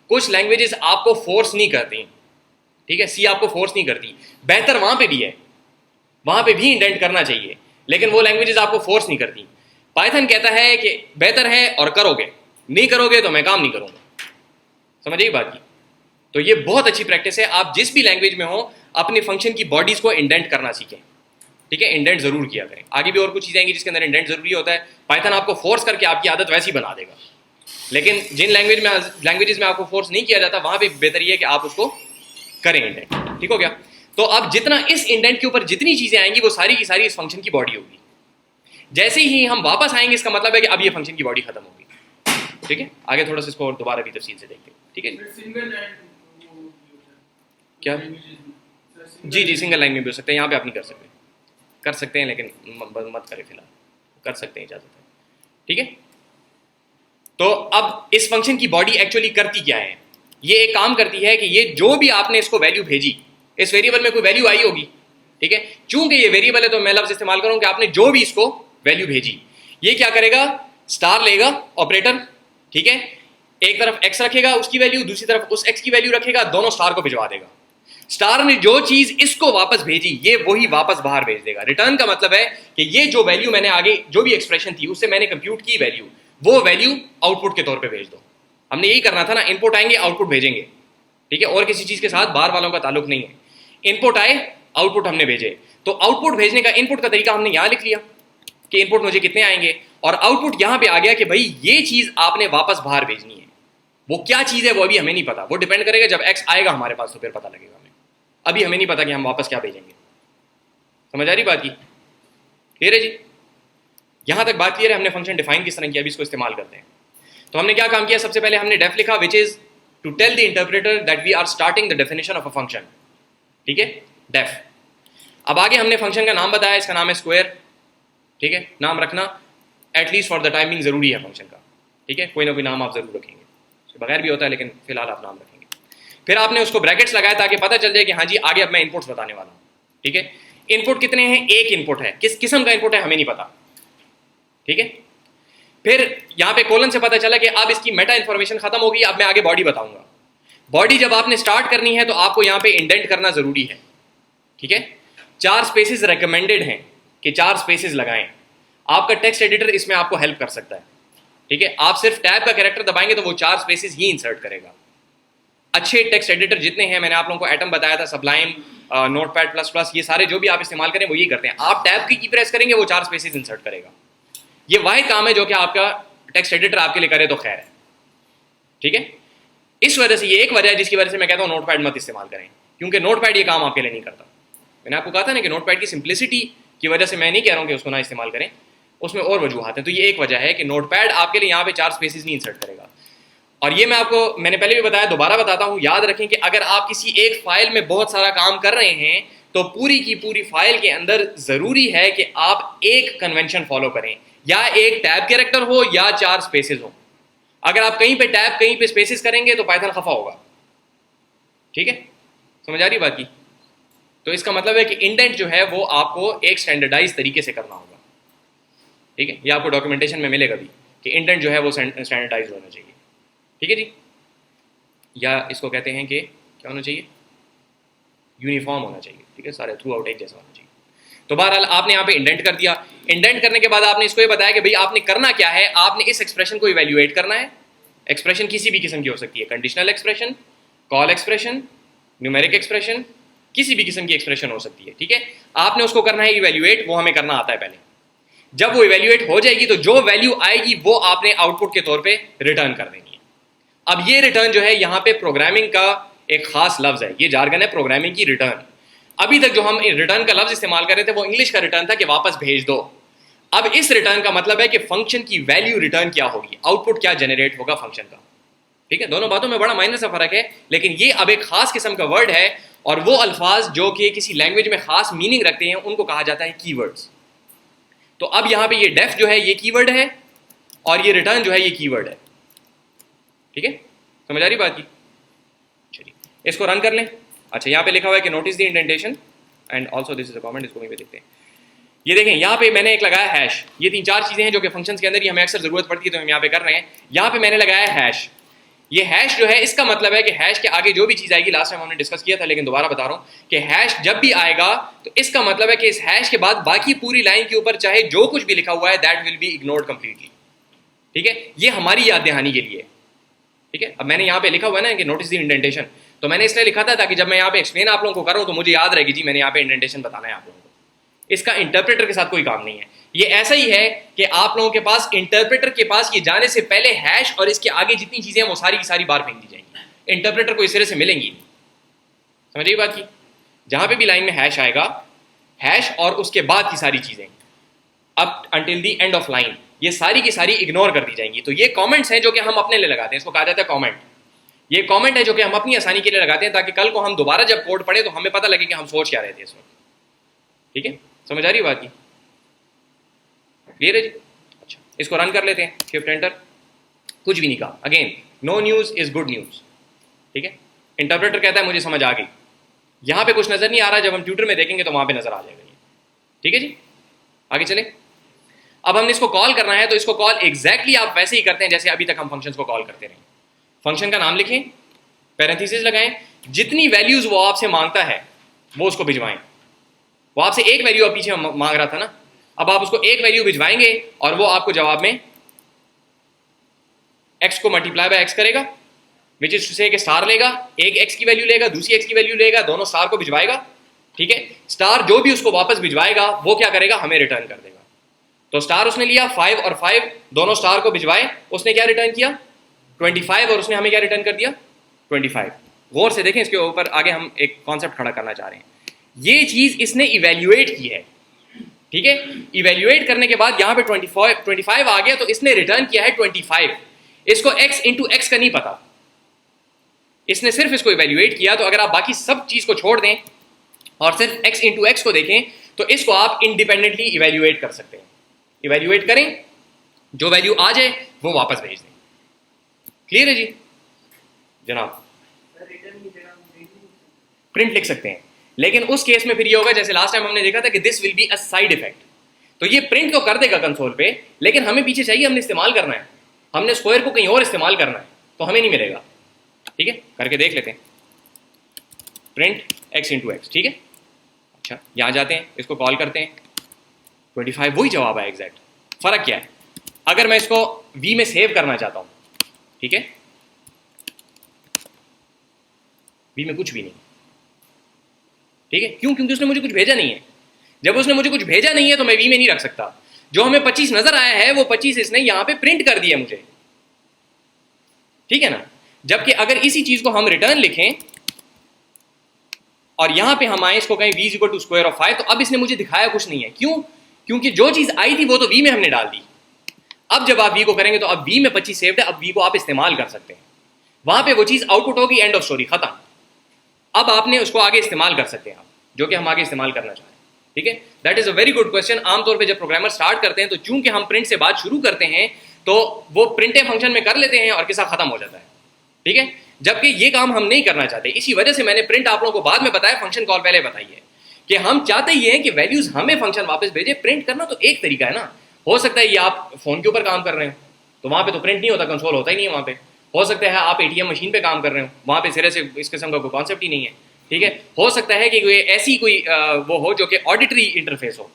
कुछ लैंग्वेजेस आपको फोर्स नहीं करती, ठीक है, सी आपको फोर्स नहीं करती, बेहतर वहाँ पे भी है, वहाँ पे भी इंडेंट करना चाहिए, लेकिन वो लैंग्वेजेस आपको फोर्स नहीं करती। पाइथन कहता है कि बेहतर है और करोगे, नहीं करोगे तो मैं काम नहीं करूँगा। समझ आई बात की? तो ये बहुत अच्छी प्रैक्टिस है, आप जिस भी लैंग्वेज में हो अपने फंक्शन की बॉडीज को इंडेंट करना सीखें, ठीक है, इंडेंट जरूर किया करें। आगे भी और कुछ चीज़ें आएंगी जिसके अंदर इंडेंट जरूरी होता है। पाइथन आपको फोर्स करके आपकी आदत वैसी बना देगा, लेकिन जिन लैंग्वेजेस में आपको फोर्स नहीं किया जाता वहां पे बेहतर ये है कि आप उसको करें इंडेंट। ठीक हो गया? तो अब जितना इस इंडेंट के ऊपर जितनी चीजें आएंगी वो सारी की सारी इस फंक्शन की बॉडी होगी। जैसे ही हम वापस आएंगे इसका मतलब है कि अब ये फंक्शन की बॉडी खत्म होगी। ठीक है, आगे थोड़ा सा इसको और दोबारा भी तफसील से देखते हैं। ठीक है, क्या? जी जी, सिंगल लाइन में भी हो सकता है, यहाँ पे आप नहीं कर सकते, कर सकते हैं लेकिन मत करें फिलहाल, कर सकते हैं, इजाजत है। ठीक है, तो अब इस फंक्शन की बॉडी एक्चुअली करती क्या है? ये एक काम करती है कि ये जो भी आपने इसको वैल्यू भेजी, इस वेरिएबल में कोई वैल्यू आई होगी, ठीक है, चूंकि ये वेरिएबल है तो मैं लफ्ज इस्तेमाल करूं कि आपने जो भी इसको वैल्यू भेजी, ये क्या करेगा? स्टार लेगा ऑपरेटर, ठीक है, एक तरफ एक्स रखेगा उसकी वैल्यू, दूसरी तरफ उस एक्स की वैल्यू रखेगा, दोनों स्टार को भिजवा देगा। स्टार ने जो चीज इसको वापस भेजी ये वही वापस बाहर भेज देगा। रिटर्न का मतलब है कि ये जो वैल्यू मैंने आगे जो भी एक्सप्रेशन थी उससे मैंने कंप्यूट की वैल्यू, वो वैल्यू आउटपुट के तौर पे भेज दो। हमने यही करना था ना, इनपुट आएंगे आउटपुट भेजेंगे, ठीक है, और किसी चीज के साथ बार वालों का ताल्लुक नहीं है। इनपुट आए आउटपुट हमने भेजे, तो आउटपुट भेजने का इनपुट का तरीका हमने यहां लिख लिया कि इनपुट मुझे कितने आएंगे, और आउटपुट यहां पे आ गया कि भाई ये चीज आपने वापस बाहर भेजनी है। वो क्या चीज है वो अभी हमें नहीं पता, वो डिपेंड करेगा जब एक्स आएगा हमारे पास तो फिर पता लगेगा हमें। अभी हमें नहीं पता कि हम वापस क्या भेजेंगे। समझ आ रही बात की? क्लियर है जी? यहां तक बात क्लियर है? हमने फंक्शन डिफाइन किस तरह किया, अभी इसको इस्तेमाल करते हैं। तो हमने क्या काम किया? सबसे पहले हमने डेफ लिखा, which is to tell the interpreter that we are starting the definition of a function. ठीक है, डेफ। अब आगे हमने फंक्शन का नाम बताया, इसका नाम है स्क्वायर। ठीक है, नाम रखना एटलीस्ट फॉर द टाइमिंग जरूरी है फंक्शन का। ठीक है, कोई ना कोई नाम आप जरूर रखेंगे, बगैर भी होता है लेकिन फिलहाल आप नाम रखेंगे। फिर आपने उसको ब्रैकेट्स लगाया ताकि पता चल जाए कि हाँ जी आगे अब मैं इनपुट्स बताने वाला हूं। ठीक है, इनपुट कितने हैं? एक इनपुट है, किस किस्म का इनपुट है हमें नहीं पता। ठीक है, फिर यहां पे कोलन से पता चला कि अब इसकी मेटा इंफॉर्मेशन खत्म होगी, अब मैं आगे बॉडी बताऊंगा। बॉडी जब आपने स्टार्ट करनी है तो आपको यहां पे इंडेंट करना जरूरी है। ठीक है, 4 स्पेसेस रेकमेंडेड हैं कि 4 स्पेसेस लगाएं। आपका टेक्स्ट एडिटर इसमें आपको हेल्प कर सकता है। ठीक है, आप सिर्फ टैब का कैरेक्टर दबाएंगे तो वो 4 स्पेसेस ही इंसर्ट करेगा। अच्छे टेक्स्ट एडिटर जितने हैं, मैंने आप लोगों को एटम बताया था, सबलाइम, नोटपैड प्लस प्लस, ये सारे जो भी आप इस्तेमाल करें वो यही करते हैं। आप टैब की प्रेस करेंगे वो 4 स्पेसेस इंसर्ट करेगा। ये वाहिद काम है जो कि आपका टेक्स्ट एडिटर आपके लिए करे तो खैर है। ठीक है, इस वजह से ये एक वजह है जिसकी वजह से मैं कहता हूँ नोटपैड मत इस्तेमाल करें, क्योंकि नोटपैड ये काम आपके लिए नहीं करता। मैंने आपको कहा था ना कि नोटपैड की सिंप्लिसिटी की वजह से मैं नहीं कह रहा हूँ कि उसको ना इस्तेमाल करें, उसमें और वजूहत हैं। तो ये एक वजह है कि नोटपैड आपके लिए यहाँ पे 4 स्पेसेस नहीं इंसर्ट करेगा। और ये मैं आपको मैंने पहले भी बताया, दोबारा बताता हूँ, याद रखें कि अगर आप किसी एक फाइल में बहुत सारा काम कर रहे हैं तो पूरी की पूरी फाइल के अंदर जरूरी है कि आप एक कन्वेंशन फॉलो करें, या एक टैब कैरेक्टर हो या 4 स्पेसेस हो। अगर आप कहीं पे टैब कहीं पे स्पेसेस करेंगे तो पाइथन खफा होगा। ठीक है, समझ आ रही बात की? तो इसका मतलब है कि इंडेंट जो है वो आपको एक स्टैंडर्डाइज तरीके से करना होगा। ठीक है, ये आपको डॉक्यूमेंटेशन में मिलेगा भी कि इंडेंट जो है वो स्टैंडर्डाइज होना चाहिए। ठीक है जी, या इसको कहते हैं कि क्या होना चाहिए? यूनिफॉर्म होना चाहिए। ठीक है, सारे थ्रू आउट एक जैसा होना चाहिए। तो बहरहाल आपने यहाँ पे इंडेंट कर दिया। इंडेंट करने के बाद आपने इसको ये बताया कि भाई आपने करना क्या है, आपने इस एक्सप्रेशन को इवेल्युएट करना है। एक्सप्रेशन किसी भी किस्म की हो सकती है, conditional expression, call expression, numeric expression, किसी भी किस्म की एक्सप्रेशन हो सकती है। ठीक है, आपने उसको करना है इवेल्युएट, वो हमें करना आता है पहले। जब वो इवेल्युएट हो जाएगी तो जो वैल्यू आएगी वो आपने आउटपुट के तौर पे रिटर्न कर देनी है। अब ये रिटर्न जो है यहाँ पे प्रोग्रामिंग का एक खास लफ्ज है, ये जार्गन है प्रोग्रामिंग की, रिटर्न। अभी तक जो हम रिटर्न का लफ्ज इस्तेमाल कर रहे थे वो इंग्लिश का रिटर्न था कि वापस भेज दो। अब इस रिटर्न का मतलब है कि फंक्शन की वैल्यू रिटर्न क्या होगी, आउटपुट क्या जनरेट होगा फंक्शन का। ठीक है, दोनों बातों में बड़ा माइनर सा फर्क है, लेकिन ये अब एक खास किस्म का वर्ड है, और वो अल्फाज जो कि किसी लैंग्वेज में खास मीनिंग रखते हैं उनको कहा जाता है कीवर्ड्स। तो अब यहां पे ये डेफ जो है ये कीवर्ड है, और ये रिटर्न जो है ये कीवर्ड है। ठीक है, समझ आ रही बात की? चलिए इसको रन कर लें। अच्छा, यहाँ पे लिखा हुआ है कि notice the indentation and also this is a comment, इसको भी देखते हैं। ये देखें यहाँ पे मैंने एक लगाया हैश, ये 3-4 चीज़ें हैं जो कि फंक्शंस के अंदर ही हमें अक्सर ज़रूरत पड़ती है तो हम यहाँ पे कर रहे हैं। यहाँ पे मैंने लगाया हैश, ये हैश जो है इसका मतलब है कि हैश के आगे जो भी चीज़ आएगी, लास्ट टाइम हमने डिस्कस किया था लेकिन दोबारा बता रहा हूँ कि हैश जब भी आएगा तो इसका मतलब है कि इस हैश के बाद बाकी पूरी लाइन के ऊपर चाहे जो कुछ भी लिखा हुआ है that will be ignored completely. ठीक है, ये हमारी याद दहानी के लिए। ठीक है, अब मैंने यहाँ पे लिखा हुआ है ना कि नोटिस द इंडेंटेशन, तो मैंने इसलिए लिखा था ताकि जब मैं यहाँ पे एक्सप्लेन आप लोगों को कर रहा हूँ तो मुझे याद रहेगी जी मैंने यहाँ पे इंडेंटेशन बताना है आप लोगों को। इसका इंटरप्रेटर के साथ कोई काम नहीं है। ये ऐसा ही है कि आप लोगों के पास इंटरप्रेटर के पास ये जाने से पहले हैश और इसके आगे जितनी चीजें हैं वो सारी की सारी बार फेंक दी जाएंगी, इंटरप्रेटर को इस तरह से मिलेंगी नहीं। समझिए बात की, जहां पे भी लाइन में हैश आएगा, हैश और उसके बाद की सारी चीजें up until the end of line ये सारी की सारी इग्नोर कर दी जाएंगी। तो ये कमेंट्स हैं जो कि हम अपने लिए लगाते हैं, इसको कहा जाता है कमेंट। ये कमेंट है जो कि हम अपनी आसानी के लिए लगाते हैं ताकि कल को हम दोबारा जब कोड पढ़े तो हमें पता लगे कि हम सोच क्या रहे थे इस वक्त। ठीक है, समझ आ रही बात की? क्लियर है जी? अच्छा, इसको रन कर लेते हैं, शिफ्ट एंटर, कुछ भी नहीं कहा। Again no news is good news. ठीक है, इंटरप्रेटर कहता है मुझे समझ आ गई। यहां पे कुछ नजर नहीं आ रहा, जब हम ट्यूटर में देखेंगे तो वहां पे नजर आ जाएगा ये। ठीक है जी, आगे चले। अब हमने इसको कॉल करना है तो इसको कॉल एग्जैक्टली आप वैसे ही करते हैं जैसे अभी तक हम फंक्शंस को कॉल करते रहे। फंक्शन का नाम लिखें, पैरेंथेसिस लगाएं, जितनी वैल्यूज वो आपसे मांगता है वो उसको भिजवाएं। वो आपसे एक वैल्यू पीछे मांग रहा था ना, अब आप उसको एक वैल्यू भिजवाएंगे और वो आपको जवाब में x को मल्टीप्लाई बाय x करेगा, विच इज टू से कि स्टार लेगा, एक x की वैल्यू लेगा, दूसरी x की वैल्यू लेगा, दोनों स्टार को भिजवाएगा। ठीक है, स्टार जो भी उसको वापस भिजवाएगा वो क्या करेगा, हमें रिटर्न कर देगा। तो स्टार उसने लिया 5 और 5 दोनों स्टार को भिजवाए, उसने क्या रिटर्न किया 25 और उसने हमें क्या रिटर्न कर दिया 25। गौर से देखें, इसके ऊपर आगे हम एक कॉन्सेप्ट खड़ा करना चाह रहे हैं। ये चीज इसने इवेल्युएट की है। ठीक है, इवेल्युएट करने के बाद यहां पे 25 आ गया तो इसने रिटर्न किया है 25। इसको x इंटू एक्स का नहीं पता, इसने सिर्फ इसको इवेल्युएट किया। तो अगर आप बाकी सब चीज को छोड़ दें और सिर्फ x इंटू एक्स को देखें तो इसको आप इंडिपेंडेंटली इवेल्युएट कर सकते हैं। इवेल्युएट करें, जो वैल्यू आ जाए वो वापस भेज दें। क्लियर है जी जनाब? प्रिंट लिख सकते हैं, लेकिन उस केस में फिर ये होगा जैसे लास्ट टाइम हमने देखा था कि this will be a side effect. तो ये प्रिंट तो कर देगा कंसोल पे, लेकिन हमें पीछे चाहिए, हमने इस्तेमाल करना है, हमने स्क्वायर को कहीं और इस्तेमाल करना है, तो हमें नहीं मिलेगा। ठीक है, करके देख लेते हैं, प्रिंट x इंटू एक्स। ठीक है, अच्छा यहां जाते हैं, इसको कॉल करते हैं, 25 वही जवाब है एग्जैक्ट। फर्क क्या है, अगर मैं इसको v में सेव करना चाहता हूं, ठीक है, v में कुछ भी नहीं। ठीक है, क्यों? क्योंकि उसने मुझे कुछ भेजा नहीं है। जब उसने मुझे कुछ भेजा नहीं है तो मैं v में नहीं रख सकता। जो हमें 25 नजर आया है वो 25 इसने यहां पे प्रिंट कर दिया मुझे। ठीक है ना, जबकि अगर इसी चीज को हम रिटर्न लिखें और यहां पे हम आए इसको कहें v equal to square of 5, तो अब इसने मुझे दिखाया कुछ नहीं है। क्यों? क्योंकि जो चीज आई थी वो तो v में हमने डाल दी। अब जब आप v को करेंगे तो अब v में 25 सेव्ड है, अब v को आप इस्तेमाल कर सकते हैं। वहां पे वो चीज आउटपुट होगी, एंड ऑफ स्टोरी, खत्म। अब आपने उसको आगे इस्तेमाल कर सकते हैं आप, जो कि हम आगे इस्तेमाल करना चाहें। ठीक है, that is a very good question. आमतौर पे जब प्रोग्रामर स्टार्ट करते हैं तो चूंकि हम प्रिंट से बात शुरू करते हैं तो वो प्रिंटे फंक्शन में कर लेते हैं और किस्सा खत्म हो जाता है। ठीक है, जबकि ये काम हम नहीं करना चाहते। इसी वजह से मैंने प्रिंट आप लोगों को बाद में बताया, फंक्शन कॉल पहले बताइए कि हम चाहते ही हैं कि वैल्यूज हमें फंक्शन वापस भेजे। प्रिंट करना तो एक तरीका है ना, हो सकता है ये आप फोन के ऊपर काम कर रहे हो तो वहां पे तो प्रिंट नहीं होता, कंसोल होता ही नहीं है वहां पे। हो सकता है आप एटीएम मशीन पे काम कर रहे हो, वहां पे सिरे से इस किस्म का कोई कॉन्सेप्ट ही नहीं है। ठीक है, हो सकता है कि कोई ऐसी कोई वो हो जो कि ऑडिटरी इंटरफेस हो,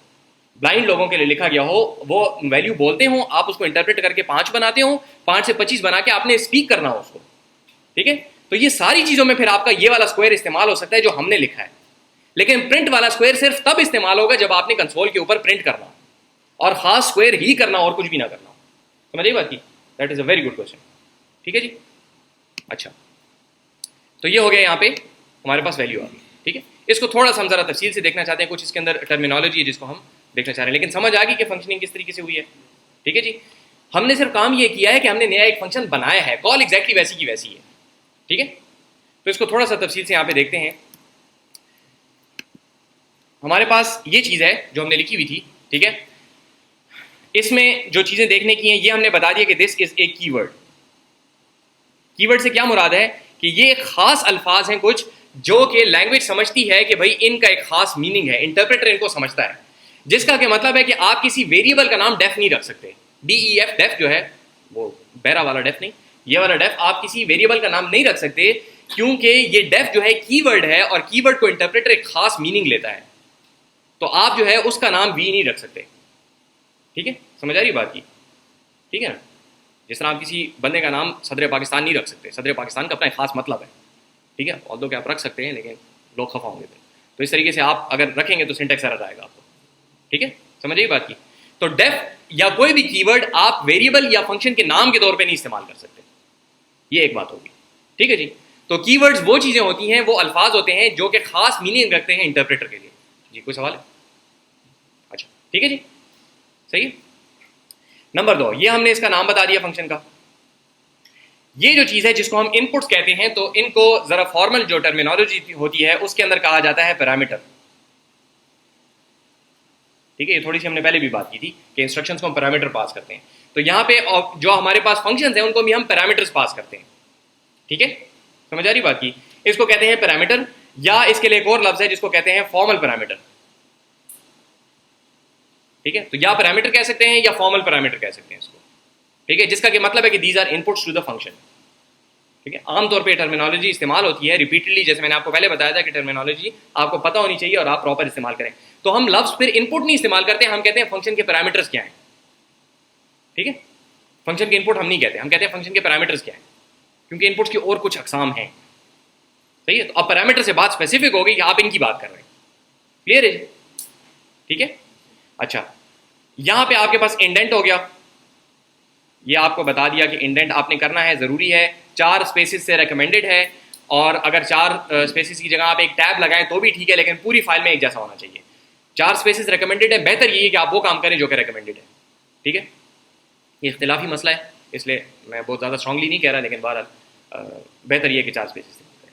ब्लाइंड लोगों के लिए लिखा गया हो, वो वैल्यू बोलते हो, आप उसको इंटरप्रेट करके 5 बनाते हो, 5 से 25 बना के आपने स्पीक करना हो उसको। ठीक है, तो ये सारी चीजों में फिर आपका ये वाला स्क्वायर इस्तेमाल हो सकता है जो हमने लिखा है। लेकिन प्रिंट वाला स्क्वायर सिर्फ तब इस्तेमाल होगा जब आपने कंसोल के ऊपर प्रिंट करना हो, और खास स्क्वायर ही करना और कुछ भी ना करना हो। समझिए बात की? That is a very good question. ठीक है जी, अच्छा तो ये हो गया, यहाँ पे हमारे पास वैल्यू आ गई। ठीक है, इसको थोड़ा सा हम जरा तफसील से देखना चाहते हैं, कुछ इसके अंदर टर्मिनोलॉजी है जिसको हम देखना चाह रहे हैं, लेकिन समझ आ गई कि फंक्शनिंग किस तरीके से हुई है। ठीक है जी, हमने सिर्फ काम ये किया है कि हमने नया एक फंक्शन बनाया है, कॉल एग्जैक्टली वैसी की वैसी है। ठीक है, तो इसको थोड़ा सा तफसील से यहाँ पे देखते हैं। हमारे पास ये चीज़ है जो हमने लिखी हुई थी। ठीक है, इसमें जो चीज़ें देखने की हैं ये हमने बता दिया कि this is a keyword. Keyword से क्या मुराद है कि ये खास अल्फाज हैं कुछ जो कि लैंग्वेज समझती है कि भाई इनका एक खास मीनिंग है, इंटरप्रेटर इनको समझता है। जिसका क्या मतलब है कि आप किसी वेरिएबल का नाम डेफ नहीं रख सकते। DEF डेफ जो है वो बहरा वाला डेफ नहीं, ये वाला डेफ, आप किसी वेरिएबल का नाम नहीं रख सकते क्योंकि ये डेफ जो है कीवर्ड है और कीवर्ड को इंटरप्रेटर एक खास मीनिंग लेता है, तो आप जो है उसका नाम वी नहीं रख सकते। ठीक है, समझ आ रही बात की? ठीक है ना, जिस तरह आप किसी बंदे का नाम सदर पाकिस्तान नहीं रख सकते, सदर पाकिस्तान का अपना एक खास मतलब है। ठीक है, ऑल्दो कि आप रख सकते हैं लेकिन लोग खफा होंगे। तो इस तरीके से आप अगर रखेंगे तो सिंटेक्स एरर आएगा आपको। ठीक है, समझ आई बात की? तो डेफ या कोई भी कीवर्ड आप वेरिएबल या फंक्शन के नाम के तौर पे नहीं इस्तेमाल कर सकते, ये एक बात होगी। ठीक है जी, तो कीवर्ड्स वो चीजें होती हैं, वो अल्फाज होते हैं जो कि खास मीनिंग रखते हैं इंटरप्रेटर के लिए। जी कोई सवाल है? अच्छा ठीक है जी, सही है। नंबर 2, ये हमने इसका नाम बता दिया फंक्शन का। ये जो चीज है जिसको हम इनपुट्स कहते हैं, तो इनको जरा फॉर्मल जो टर्मिनोलॉजी होती है उसके अंदर कहा जाता है पैरामीटर। ठीक है, ये थोड़ी सी हमने पहले भी बात की थी कि इंस्ट्रक्शंस को हम पैरामीटर पास करते हैं, तो यहाँ पे जो हमारे पास फंक्शंस हैं उनको भी हम पैरामीटर्स पास करते हैं। ठीक है, समझ आ रही बात की? इसको कहते हैं पैरामीटर, या इसके लिए एक और लफ्ज है जिसको कहते हैं फॉर्मल पैरामीटर। ठीक है, तो या पैरामीटर कह सकते हैं या फॉर्मल पैरामीटर कह सकते हैं इसको। ठीक है, जिसका कि मतलब है कि these are inputs to the function. ठीक है, आमतौर पे टर्मिनोलॉजी इस्तेमाल होती है रिपीटेडली, जैसे मैंने आपको पहले बताया था कि टर्मिनोलॉजी आपको पता होनी चाहिए और आप प्रॉपर इस्तेमाल करें। तो हम लफ्ज फिर इनपुट नहीं इस्तेमाल करते, हम कहते हैं फंक्शन के पैरामीटर्स क्या हैं। ठीक है, फंक्शन के इनपुट हम नहीं कहते, हम कहते हैं फंक्शन के पैरामीटर्स क्या हैं, क्योंकि इनपुट्स की और कुछ अकसाम हैं। सही है, तो अब पैरामीटर से बात स्पेसिफिक होगी कि आप इनकी बात कर रहे हैं। क्लियर है? ठीक है, अच्छा यहां पे आपके पास इंडेंट हो गया, ये आपको बता दिया कि इंडेंट आपने करना है, जरूरी है, 4 स्पेसिस से रिकमेंडेड है, और अगर 4 स्पेसिस की जगह आप एक टैब लगाएं तो भी ठीक है, लेकिन पूरी फाइल में एक जैसा होना चाहिए। 4 स्पेसिस रिकमेंडेड है, बेहतर यही है कि आप वो काम करें जो कि रिकमेंडेड है। ठीक है, ये इख्तिलाफी मसला है, इसलिए मैं बहुत ज़्यादा स्ट्रांगली नहीं कह रहा, लेकिन बहरहाल बेहतर ये कि 4 स्पेसिस करें।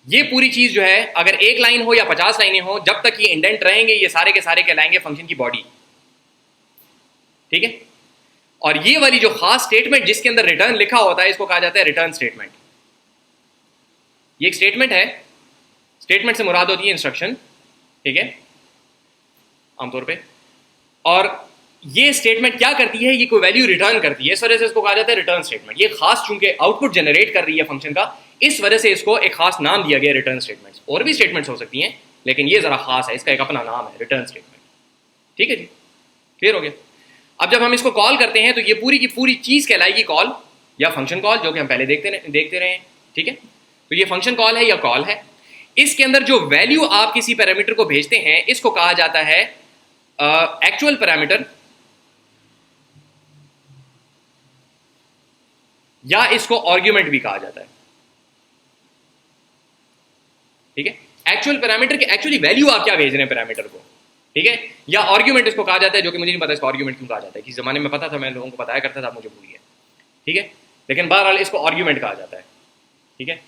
ये पूरी चीज़ जो है, अगर एक लाइन हो या 50 लाइनें हो, जब तक ये इंडेंट रहेंगे ये सारे के सारे कहलाएंगे फंक्शन की बॉडी। ठीक है, और ये वाली जो खास स्टेटमेंट जिसके अंदर रिटर्न लिखा होता है, इसको कहा जाता है रिटर्न स्टेटमेंट। ये एक स्टेटमेंट है, स्टेटमेंट से मुराद होती है इंस्ट्रक्शन। ठीक है, आमतौर पे, और ये स्टेटमेंट क्या करती है, ये कोई वैल्यू रिटर्न करती है, इस वजह से इसको कहा जाता है रिटर्न स्टेटमेंट। ये खास चूंकि आउटपुट जनरेट कर रही है फंक्शन का, इस वजह से इसको एक खास नाम दिया गया रिटर्न स्टेटमेंट्स। और भी स्टेटमेंट्स हो सकती हैं, लेकिन ये जरा खास है, इसका एक अपना नाम है रिटर्न स्टेटमेंट। ठीक है जी, क्लियर हो गया? अब जब हम इसको कॉल करते हैं तो ये पूरी की पूरी चीज कहलाएगी कॉल या फंक्शन कॉल, जो कि हम पहले देखते रहे हैं। ठीक है, तो ये फंक्शन कॉल है या कॉल है। इसके अंदर जो वैल्यू आप किसी पैरामीटर को भेजते हैं इसको कहा जाता है एक्चुअल पैरामीटर, या इसको आर्ग्यूमेंट भी कहा जाता है। ठीक है, एक्चुअल पैरामीटर की एक्चुअली वैल्यू आप क्या भेज रहे हैं पैरामीटर को। ठीक है, या आर्ग्यूमेंट इसको कहा जाता है, जो कि मुझे नहीं पता इसको आर्ग्यूमेंट क्यों कहा जाता है। किसी जमाने में पता था, मैं लोगों को बताया करता था, मुझे भूल गया। ठीक है, लेकिन बहरहाल इसको आर्ग्यूमेंट कहा जाता है। ठीक है,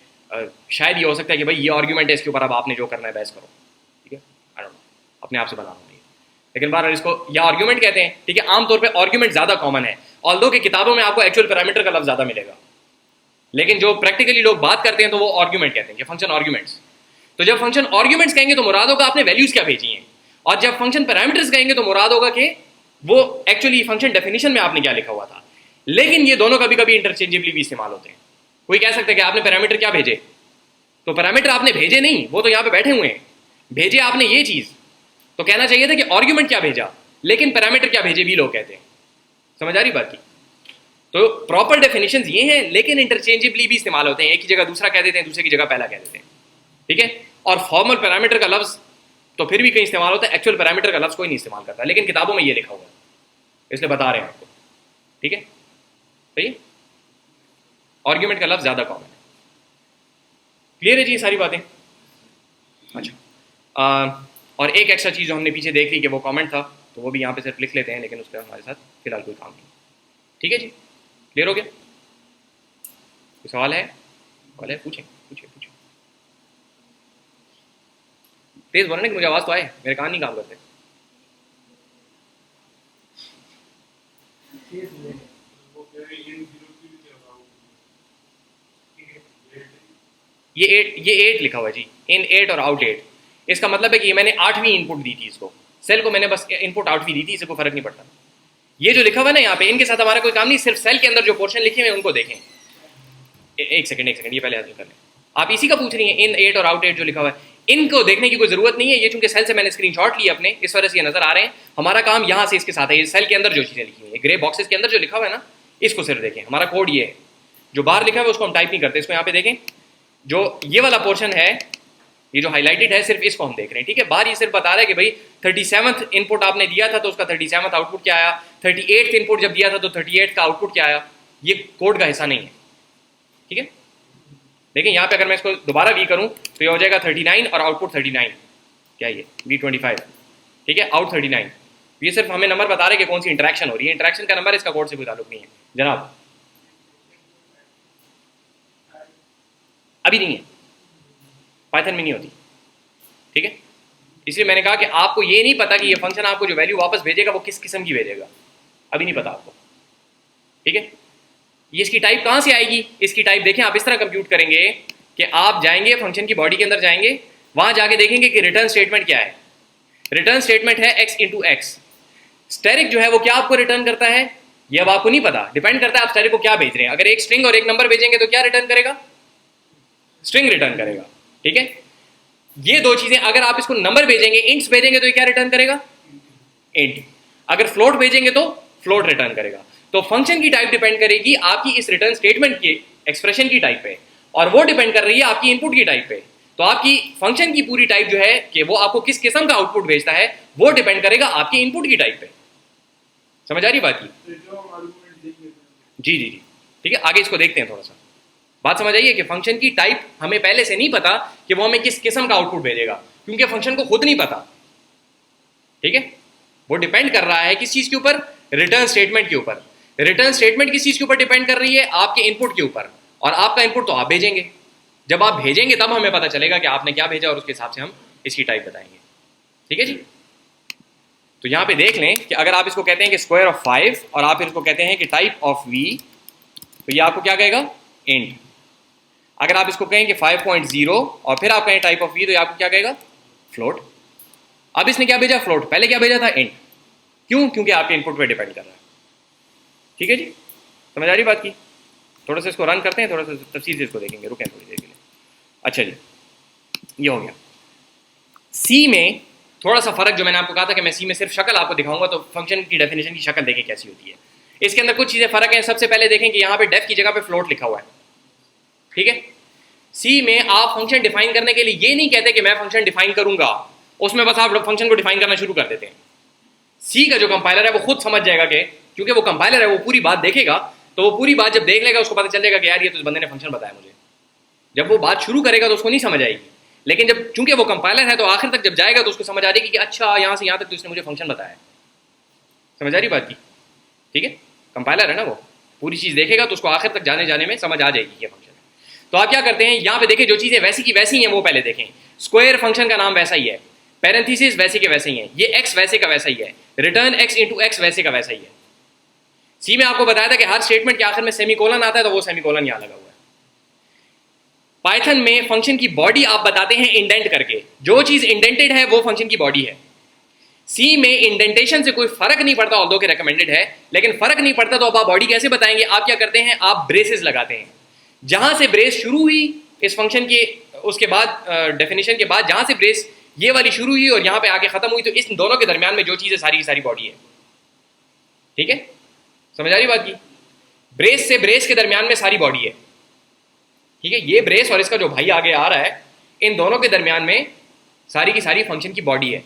शायद ये हो सकता है कि भाई ये आर्ग्यूमेंट है, इसके ऊपर अब आपने जो करना है बहस करो। ठीक है, आई डोंट नो, अपने आप से बनाना नहीं, लेकिन बहरहाल इसको या आर्ग्यूमेंट कहते हैं। ठीक है, आमतौर पर आर्ग्यूमेंट ज्यादा कॉमन है, ऑल्दो कि किताबों में आपको एक्चुअल पैरामीटर का लफ्ज ज्यादा मिलेगा, लेकिन जो प्रैक्टिकली लोग बात करते हैं तो वो आर्ग्यूमेंट कहते हैं कि फंक्शन आर्ग्यूमेंट्स। तो जब फंक्शन आर्ग्यूमेंट्स कहेंगे तो मुराद होगा आपने वैल्यूज क्या भेजी हैं, और जब फंक्शन पैरामीटर्स कहेंगे तो मुराद होगा कि वो एक्चुअली फंक्शन डेफिनेशन में आपने क्या लिखा हुआ था। लेकिन ये दोनों कभी कभी इंटरचेंजेबली भी इस्तेमाल होते हैं। कोई कह सकता है कि आपने पैरामीटर क्या भेजे, तो पैरामीटर आपने भेजे नहीं, वो तो यहाँ पे बैठे हुए हैं, भेजे आपने ये चीज, तो कहना चाहिए था कि आर्ग्यूमेंट क्या भेजा, लेकिन पैरामीटर क्या भेजे भी लोग कहते हैं। समझ आ रही बात की? तो प्रॉपर डेफिनेशंस ये हैं, लेकिन इंटरचेंजेबली भी इस्तेमाल होते हैं, एक की जगह दूसरा कह देते हैं, दूसरे की जगह पहला कह देते हैं। ठीक है, और फॉर्मल पैरामीटर का लफ्ज तो फिर भी कहीं इस्तेमाल होता है, एक्चुअल पैरामीटर का लफ्ज कोई नहीं इस्तेमाल करता, लेकिन किताबों में ये लिखा हुआ है, इसलिए बता रहे हैं आपको। ठीक है, सही है, आर्ग्यूमेंट का लफ्ज ज्यादा कॉमन है। क्लियर है जी सारी बातें? अच्छा, और एक एक्स्ट्रा चीज जो हमने पीछे देख ली कि वो कमेंट था, तो वो भी यहाँ पे सिर्फ लिख लेते हैं, लेकिन उसका हमारे साथ फिलहाल कोई काम नहीं। ठीक है जी, क्लियर हो गया? कोई सवाल है? पूछें पूछें पूछें, तेज बोलने की मुझे आवाज तो आए, मेरे कान नहीं काम करते। ये 8 लिखा हुआ है जी, इन 8 और आउट 8। इसका मतलब है कि ये मैंने 8वीं इनपुट दी थी इसको, सेल को मैंने बस इनपुट आउट भी दी थी, इससे कोई फर्क नहीं पड़ता। ये जो लिखा हुआ है ना यहाँ पे, इनके साथ हमारा कोई काम नहीं, सिर्फ सेल के अंदर जो पोर्शन लिखे हुए हैं उनको देखें। एक सेकंड ये पहले हासिल कर लें। आप इसी का पूछ रही हैं, इन 8 और आउट 8 जो लिखा हुआ है, इनको देखने की कोई जरूरत नहीं है। ये चूंकि सेल से मैंने स्क्रीनशॉट लिया अपने, इस वजह से ये नजर आ रहे हैं। हमारा काम यहाँ से इसके साथ है, ये सेल के अंदर जो चीजें लिखी हुई है, ग्रे बॉक्सेस के अंदर जो लिखा हुआ है ना, इसको सिर्फ देखें। हमारा कोड ये है, जो बाहर लिखा हुआ है उसको हम टाइप नहीं करते, इसको यहाँ पे देखें। जो ये वाला पोर्शन है, ये जो हाईलाइटेड है, सिर्फ इसको हम देख रहे हैं, ठीक है। बाहर ये सिर्फ बता रहा है कि भाई 37th इनपुट आपने दिया था तो उसका 37th आउटपुट क्या आया, 38th इनपुट जब दिया था तो 38 का आउटपुट क्या आया। ये कोड का हिस्सा नहीं है, ठीक है। देखिए यहाँ पे अगर मैं इसको दोबारा वी करूं तो ये हो जाएगा 39 और आउटपुट 39, क्या ये V25, ठीक है, आउट 39। ये सिर्फ हमें नंबर बता रहे कि कौन सी इंटरेक्शन हो रही है, इंटरेक्शन का नंबर इसका कोड से कोई ताल्लुक नहीं है जनाब, अभी नहीं है, पाइथन में नहीं होती, ठीक है। इसलिए मैंने कहा कि आपको ये नहीं पता कि ये फंक्शन आपको जो वैल्यू वापस भेजेगा वो किस किस्म की भेजेगा, अभी नहीं पता आपको, ठीक है। ये इसकी टाइप कहाँ से आएगी, इसकी टाइप देखें आप इस तरह कंप्यूट करेंगे कि आप जाएंगे फंक्शन की बॉडी के अंदर जाएंगे, वहां जाके देखेंगे कि रिटर्न स्टेटमेंट क्या है। रिटर्न स्टेटमेंट है x इंटू एक्स। स्टैरिक जो है वो क्या आपको रिटर्न करता है, ये अब आपको नहीं पता, डिपेंड करता है आप स्टैरिक को क्या भेज रहे हैं। अगर एक स्ट्रिंग और एक नंबर भेजेंगे तो क्या रिटर्न करेगा, स्ट्रिंग रिटर्न करेगा, ठीक है। ये दो चीजें, अगर आप इसको नंबर भेजेंगे, इंट्स भेजेंगे तो ये क्या रिटर्न करेगा, इंट। अगर फ्लोट भेजेंगे तो फ्लोट रिटर्न करेगा। तो फंक्शन की टाइप डिपेंड करेगी आपकी इस रिटर्न स्टेटमेंट के एक्सप्रेशन की टाइप पे, और वो डिपेंड कर रही है आपकी इनपुट की टाइप पे। तो आपकी फंक्शन की पूरी टाइप जो है कि वो आपको किस किस्म का आउटपुट भेजता है, वो डिपेंड करेगा आपकी इनपुट की टाइप पे। समझ आ रही बात की? जी जी जी, ठीक है। आगे इसको देखते हैं थोड़ा सा, बात समझ आइए कि फंक्शन की टाइप हमें पहले से नहीं पता कि वो हमें किस किस्म का आउटपुट भेजेगा, क्योंकि फंक्शन को खुद नहीं पता, ठीक है। वो डिपेंड कर रहा है किस चीज के ऊपर, रिटर्न स्टेटमेंट के ऊपर। रिटर्न स्टेटमेंट किस चीज के ऊपर डिपेंड कर रही है, आपके इनपुट के ऊपर, और आपका इनपुट तो आप भेजेंगे। जब आप भेजेंगे तब हमें पता चलेगा कि आपने क्या भेजा, और उसके हिसाब से हम इसकी टाइप बताएंगे, ठीक है जी। तो यहां पे देख लें कि अगर आप इसको कहते हैं कि स्क्वायर ऑफ 5 और आप फिर इसको कहते हैं कि टाइप ऑफ v, तो ये आपको क्या कहेगा, इंट। अगर आप इसको कहें कि 5.0 और फिर आप कहें टाइप ऑफ v, तो ये आपको क्या कहेगा, फ्लोट। अब इसने क्या भेजा, फ्लोट। पहले क्या भेजा था, इंट। क्यों, क्योंकि आपके इनपुट पे डिपेंड कर रहा है, ठीक है जी। समझ आ रही बात की? थोड़ा सा इसको रन करते हैं, थोड़ा सा तफसील से इसको देखेंगे, रुकें थोड़ी देर के लिए। अच्छा जी, ये हो गया। सी में थोड़ा सा फर्क, जो मैंने आपको कहा था कि मैं सी में सिर्फ शक्ल आपको दिखाऊंगा, तो फंक्शन की डेफिनेशन की शक्ल देखें कैसी होती है। इसके अंदर कुछ चीजें फर्क है। सबसे पहले देखें कि यहाँ पे डेफ की जगह पे फ्लोट लिखा हुआ है, ठीक है। सी में आप फंक्शन डिफाइन करने के लिए ये नहीं कहते कि मैं फंक्शन डिफाइन करूंगा, उसमें बस आप फंक्शन को डिफाइन करना शुरू कर देते हैं। सी का जो कंपाइलर है वो खुद समझ जाएगा कि, क्योंकि वो कंपाइलर है, वो पूरी बात देखेगा, तो वो पूरी बात जब देख लेगा उसको पता चल जाएगा कि यार ये तो इस बंदे ने फंक्शन बताया मुझे। जब वो बात शुरू करेगा तो उसको नहीं समझ आएगी, लेकिन जब चूंकि वो कंपाइलर है तो आखिर तक जब जाएगा तो उसको समझ आ जाएगी कि अच्छा यहाँ से यहाँ तक तो उसने मुझे फंक्शन बताया। समझ आ रही बात की? ठीक है, कंपाइलर है ना, वो पूरी चीज़ देखेगा तो उसको आखिर तक जाने में समझ आ जाएगी ये फंक्शन है। तो आप क्या करते हैं, यहाँ पे देखें जो चीज़ें वैसी की वैसी हैं वो पहले देखें। स्क्वायर फंक्शन का नाम वैसा ही है, पैरेंथेसिस वैसे के वैसे ही है, ये एक्स वैसे का वैसा ही है, रिटर्न एक्स इंटू एक्स वैसे का वैसा ही है। सी में आपको बताया था कि हर स्टेटमेंट के आखिर में सेमीकोलन आता है, तो वो सेमीकोलन यहाँ लगा हुआ है। पाइथन में फंक्शन की बॉडी आप बताते हैं इंडेंट करके, जो चीज इंडेंटेड है वो फंक्शन की बॉडी है। सी में इंडेंटेशन से कोई फर्क नहीं पड़ता, ऑल्दो के रिकमेंडेड है, लेकिन फर्क नहीं पड़ता तो अब आप बॉडी कैसे बताएंगे? आप क्या करते हैं, आप ब्रेसेस लगाते हैं। जहां से ब्रेस शुरू हुई इस फंक्शन के, उसके बाद डेफिनेशन के बाद जहां से ब्रेस ये वाली शुरू हुई और यहां पे आके खत्म हुई, तो इस दोनों के दरमियान में जो चीज है सारी की सारी बॉडी है। ठीक है, समझ आ रही बात की? ब्रेस से ब्रेस के दरमियान में सारी बॉडी है। ठीक है, ये ब्रेस और इसका जो भाई आगे आ रहा है, इन दोनों के दरमियान में सारी की सारी फंक्शन की बॉडी है।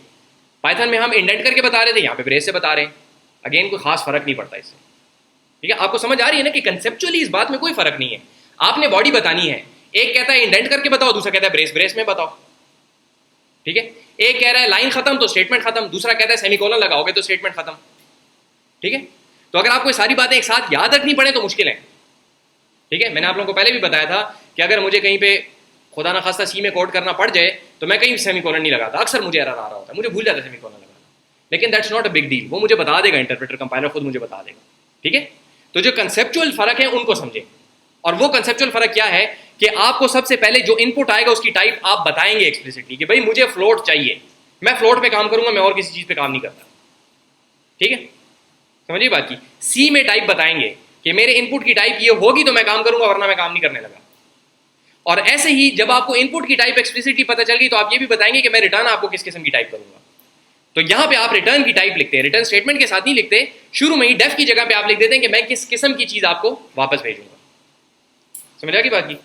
पाइथन में हम इंडेंट करके बता रहे थे, यहाँ पे ब्रेस से बता रहे हैं। अगेन कोई खास फर्क नहीं पड़ता इससे। ठीक है, आपको समझ आ रही है ना कि कंसेप्चुअली इस बात में कोई फर्क नहीं है। आपने बॉडी बतानी है, एक कहता है इंडेंट करके बताओ, दूसरा कहता है ब्रेस ब्रेस में बताओ। ठीक है, एक कह रहा है लाइन खत्म तो स्टेटमेंट खत्म, दूसरा कहता है सेमीकोलन लगाओगे तो स्टेटमेंट खत्म। ठीक है, तो अगर आपको सारी बातें एक साथ याद रखनी पड़े तो मुश्किल है। ठीक है, मैंने आप लोगों को पहले भी बताया था कि अगर मुझे कहीं पे खुदा ना खास्ता सी में कोड करना पड़ जाए तो मैं कहीं सेमीकोलन नहीं लगाता। अक्सर मुझे एरर आ रहा होता है, मुझे भूल जाता है सेमीकोलन लगाना, लेकिन that's not a big deal. वो मुझे बता देगा, इंटरप्रेटर कंपाइलर खुद मुझे बता देगा। ठीक है, तो जो कंसेप्चुअल फर्क है उनको समझें। और वो कंसेप्चुअल फर्क क्या है कि आपको सबसे पहले जो इनपुट आएगा उसकी टाइप आप बताएंगे एक्सप्लिसिटली कि भाई मुझे फ्लोट चाहिए, मैं फ्लोट पे काम करूंगा, मैं और किसी चीज पे काम नहीं करता। ठीक है, समझिए बात की। सी में टाइप बताएंगे कि मेरे इनपुट की टाइप ये होगी तो मैं काम करूंगा, वरना मैं काम नहीं करने लगा। और ऐसे ही जब आपको इनपुट की टाइप एक्सप्लिसिटली पता चल गई तो आप ये भी बताएंगे कि मैं रिटर्न आपको किस किस्म की टाइप करूंगा। तो यहां पे आप रिटर्न की टाइप लिखते हैं, रिटर्न स्टेटमेंट के साथ नहीं लिखते, शुरू में ही डेफ की जगह पे आप लिख देते हैं कि मैं किस किस्म की चीज आपको वापस भेजूंगा। समझ आ गई बात की?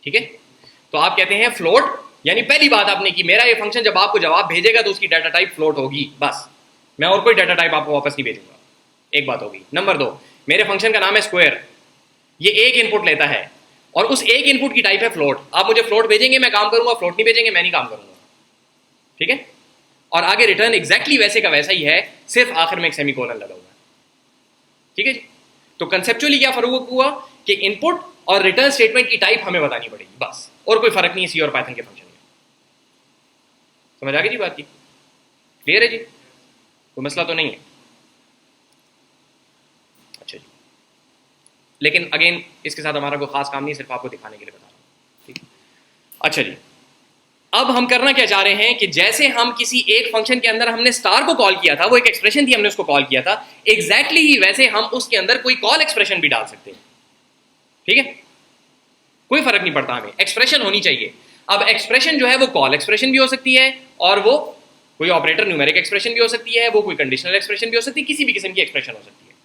ठीक है, तो आप कहते हैं फ्लोट, यानी पहली बात आपने की, मेरा ये फंक्शन जब आपको जवाब भेजेगा तो उसकी डाटा टाइप फ्लोट होगी, बस, मैं और कोई डाटा टाइप आपको वापस नहीं भेजूंगा। एक बात होगी। नंबर 2, मेरे फंक्शन का नाम है स्क्वायर, ये एक इनपुट लेता है और उस एक इनपुट की टाइप है फ्लोट। आप मुझे फ्लोट भेजेंगे मैं काम करूंगा, फ्लोट नहीं भेजेंगे मैं नहीं काम करूंगा। ठीक है, और आगे रिटर्न एग्जैक्टली वैसे का वैसा ही है, सिर्फ आखिर में एक सेमीकोलन लगा हुआ है। ठीक है जी, तो कंसेप्चुअली क्या फर्क हुआ कि इनपुट और रिटर्न स्टेटमेंट की टाइप हमें बतानी पड़ेगी, बस, और कोई फर्क नहीं है सी और पाइथन के फंक्शन में। समझ आ गई जी बात की? क्लियर है जी? कोई मसला तो नहीं है? अच्छा जी, लेकिन अगेन इसके साथ हमारा कोई खास काम नहीं, सिर्फ आपको दिखाने के लिए बता रहा हूं। ठीक है, अच्छा जी, अब हम करना क्या चाह रहे हैं कि जैसे हम किसी एक फंक्शन के अंदर हमने स्टार को कॉल किया था, वो एक एक्सप्रेशन थी, हमने उसको कॉल किया था, एग्जैक्टली ही वैसे हम उसके अंदर कोई कॉल एक्सप्रेशन भी डाल सकते हैं। ठीक है, कोई फर्क नहीं पड़ता, हमें एक्सप्रेशन होनी चाहिए। अब एक्सप्रेशन जो है वो कॉल एक्सप्रेशन भी हो सकती है, और वो कोई ऑपरेटर न्यूमेरिक एक्सप्रेशन भी हो सकती है, वो कोई कंडीशनल एक्सप्रेशन भी हो सकती है, किसी भी किस्म की एक्सप्रेशन हो सकती है।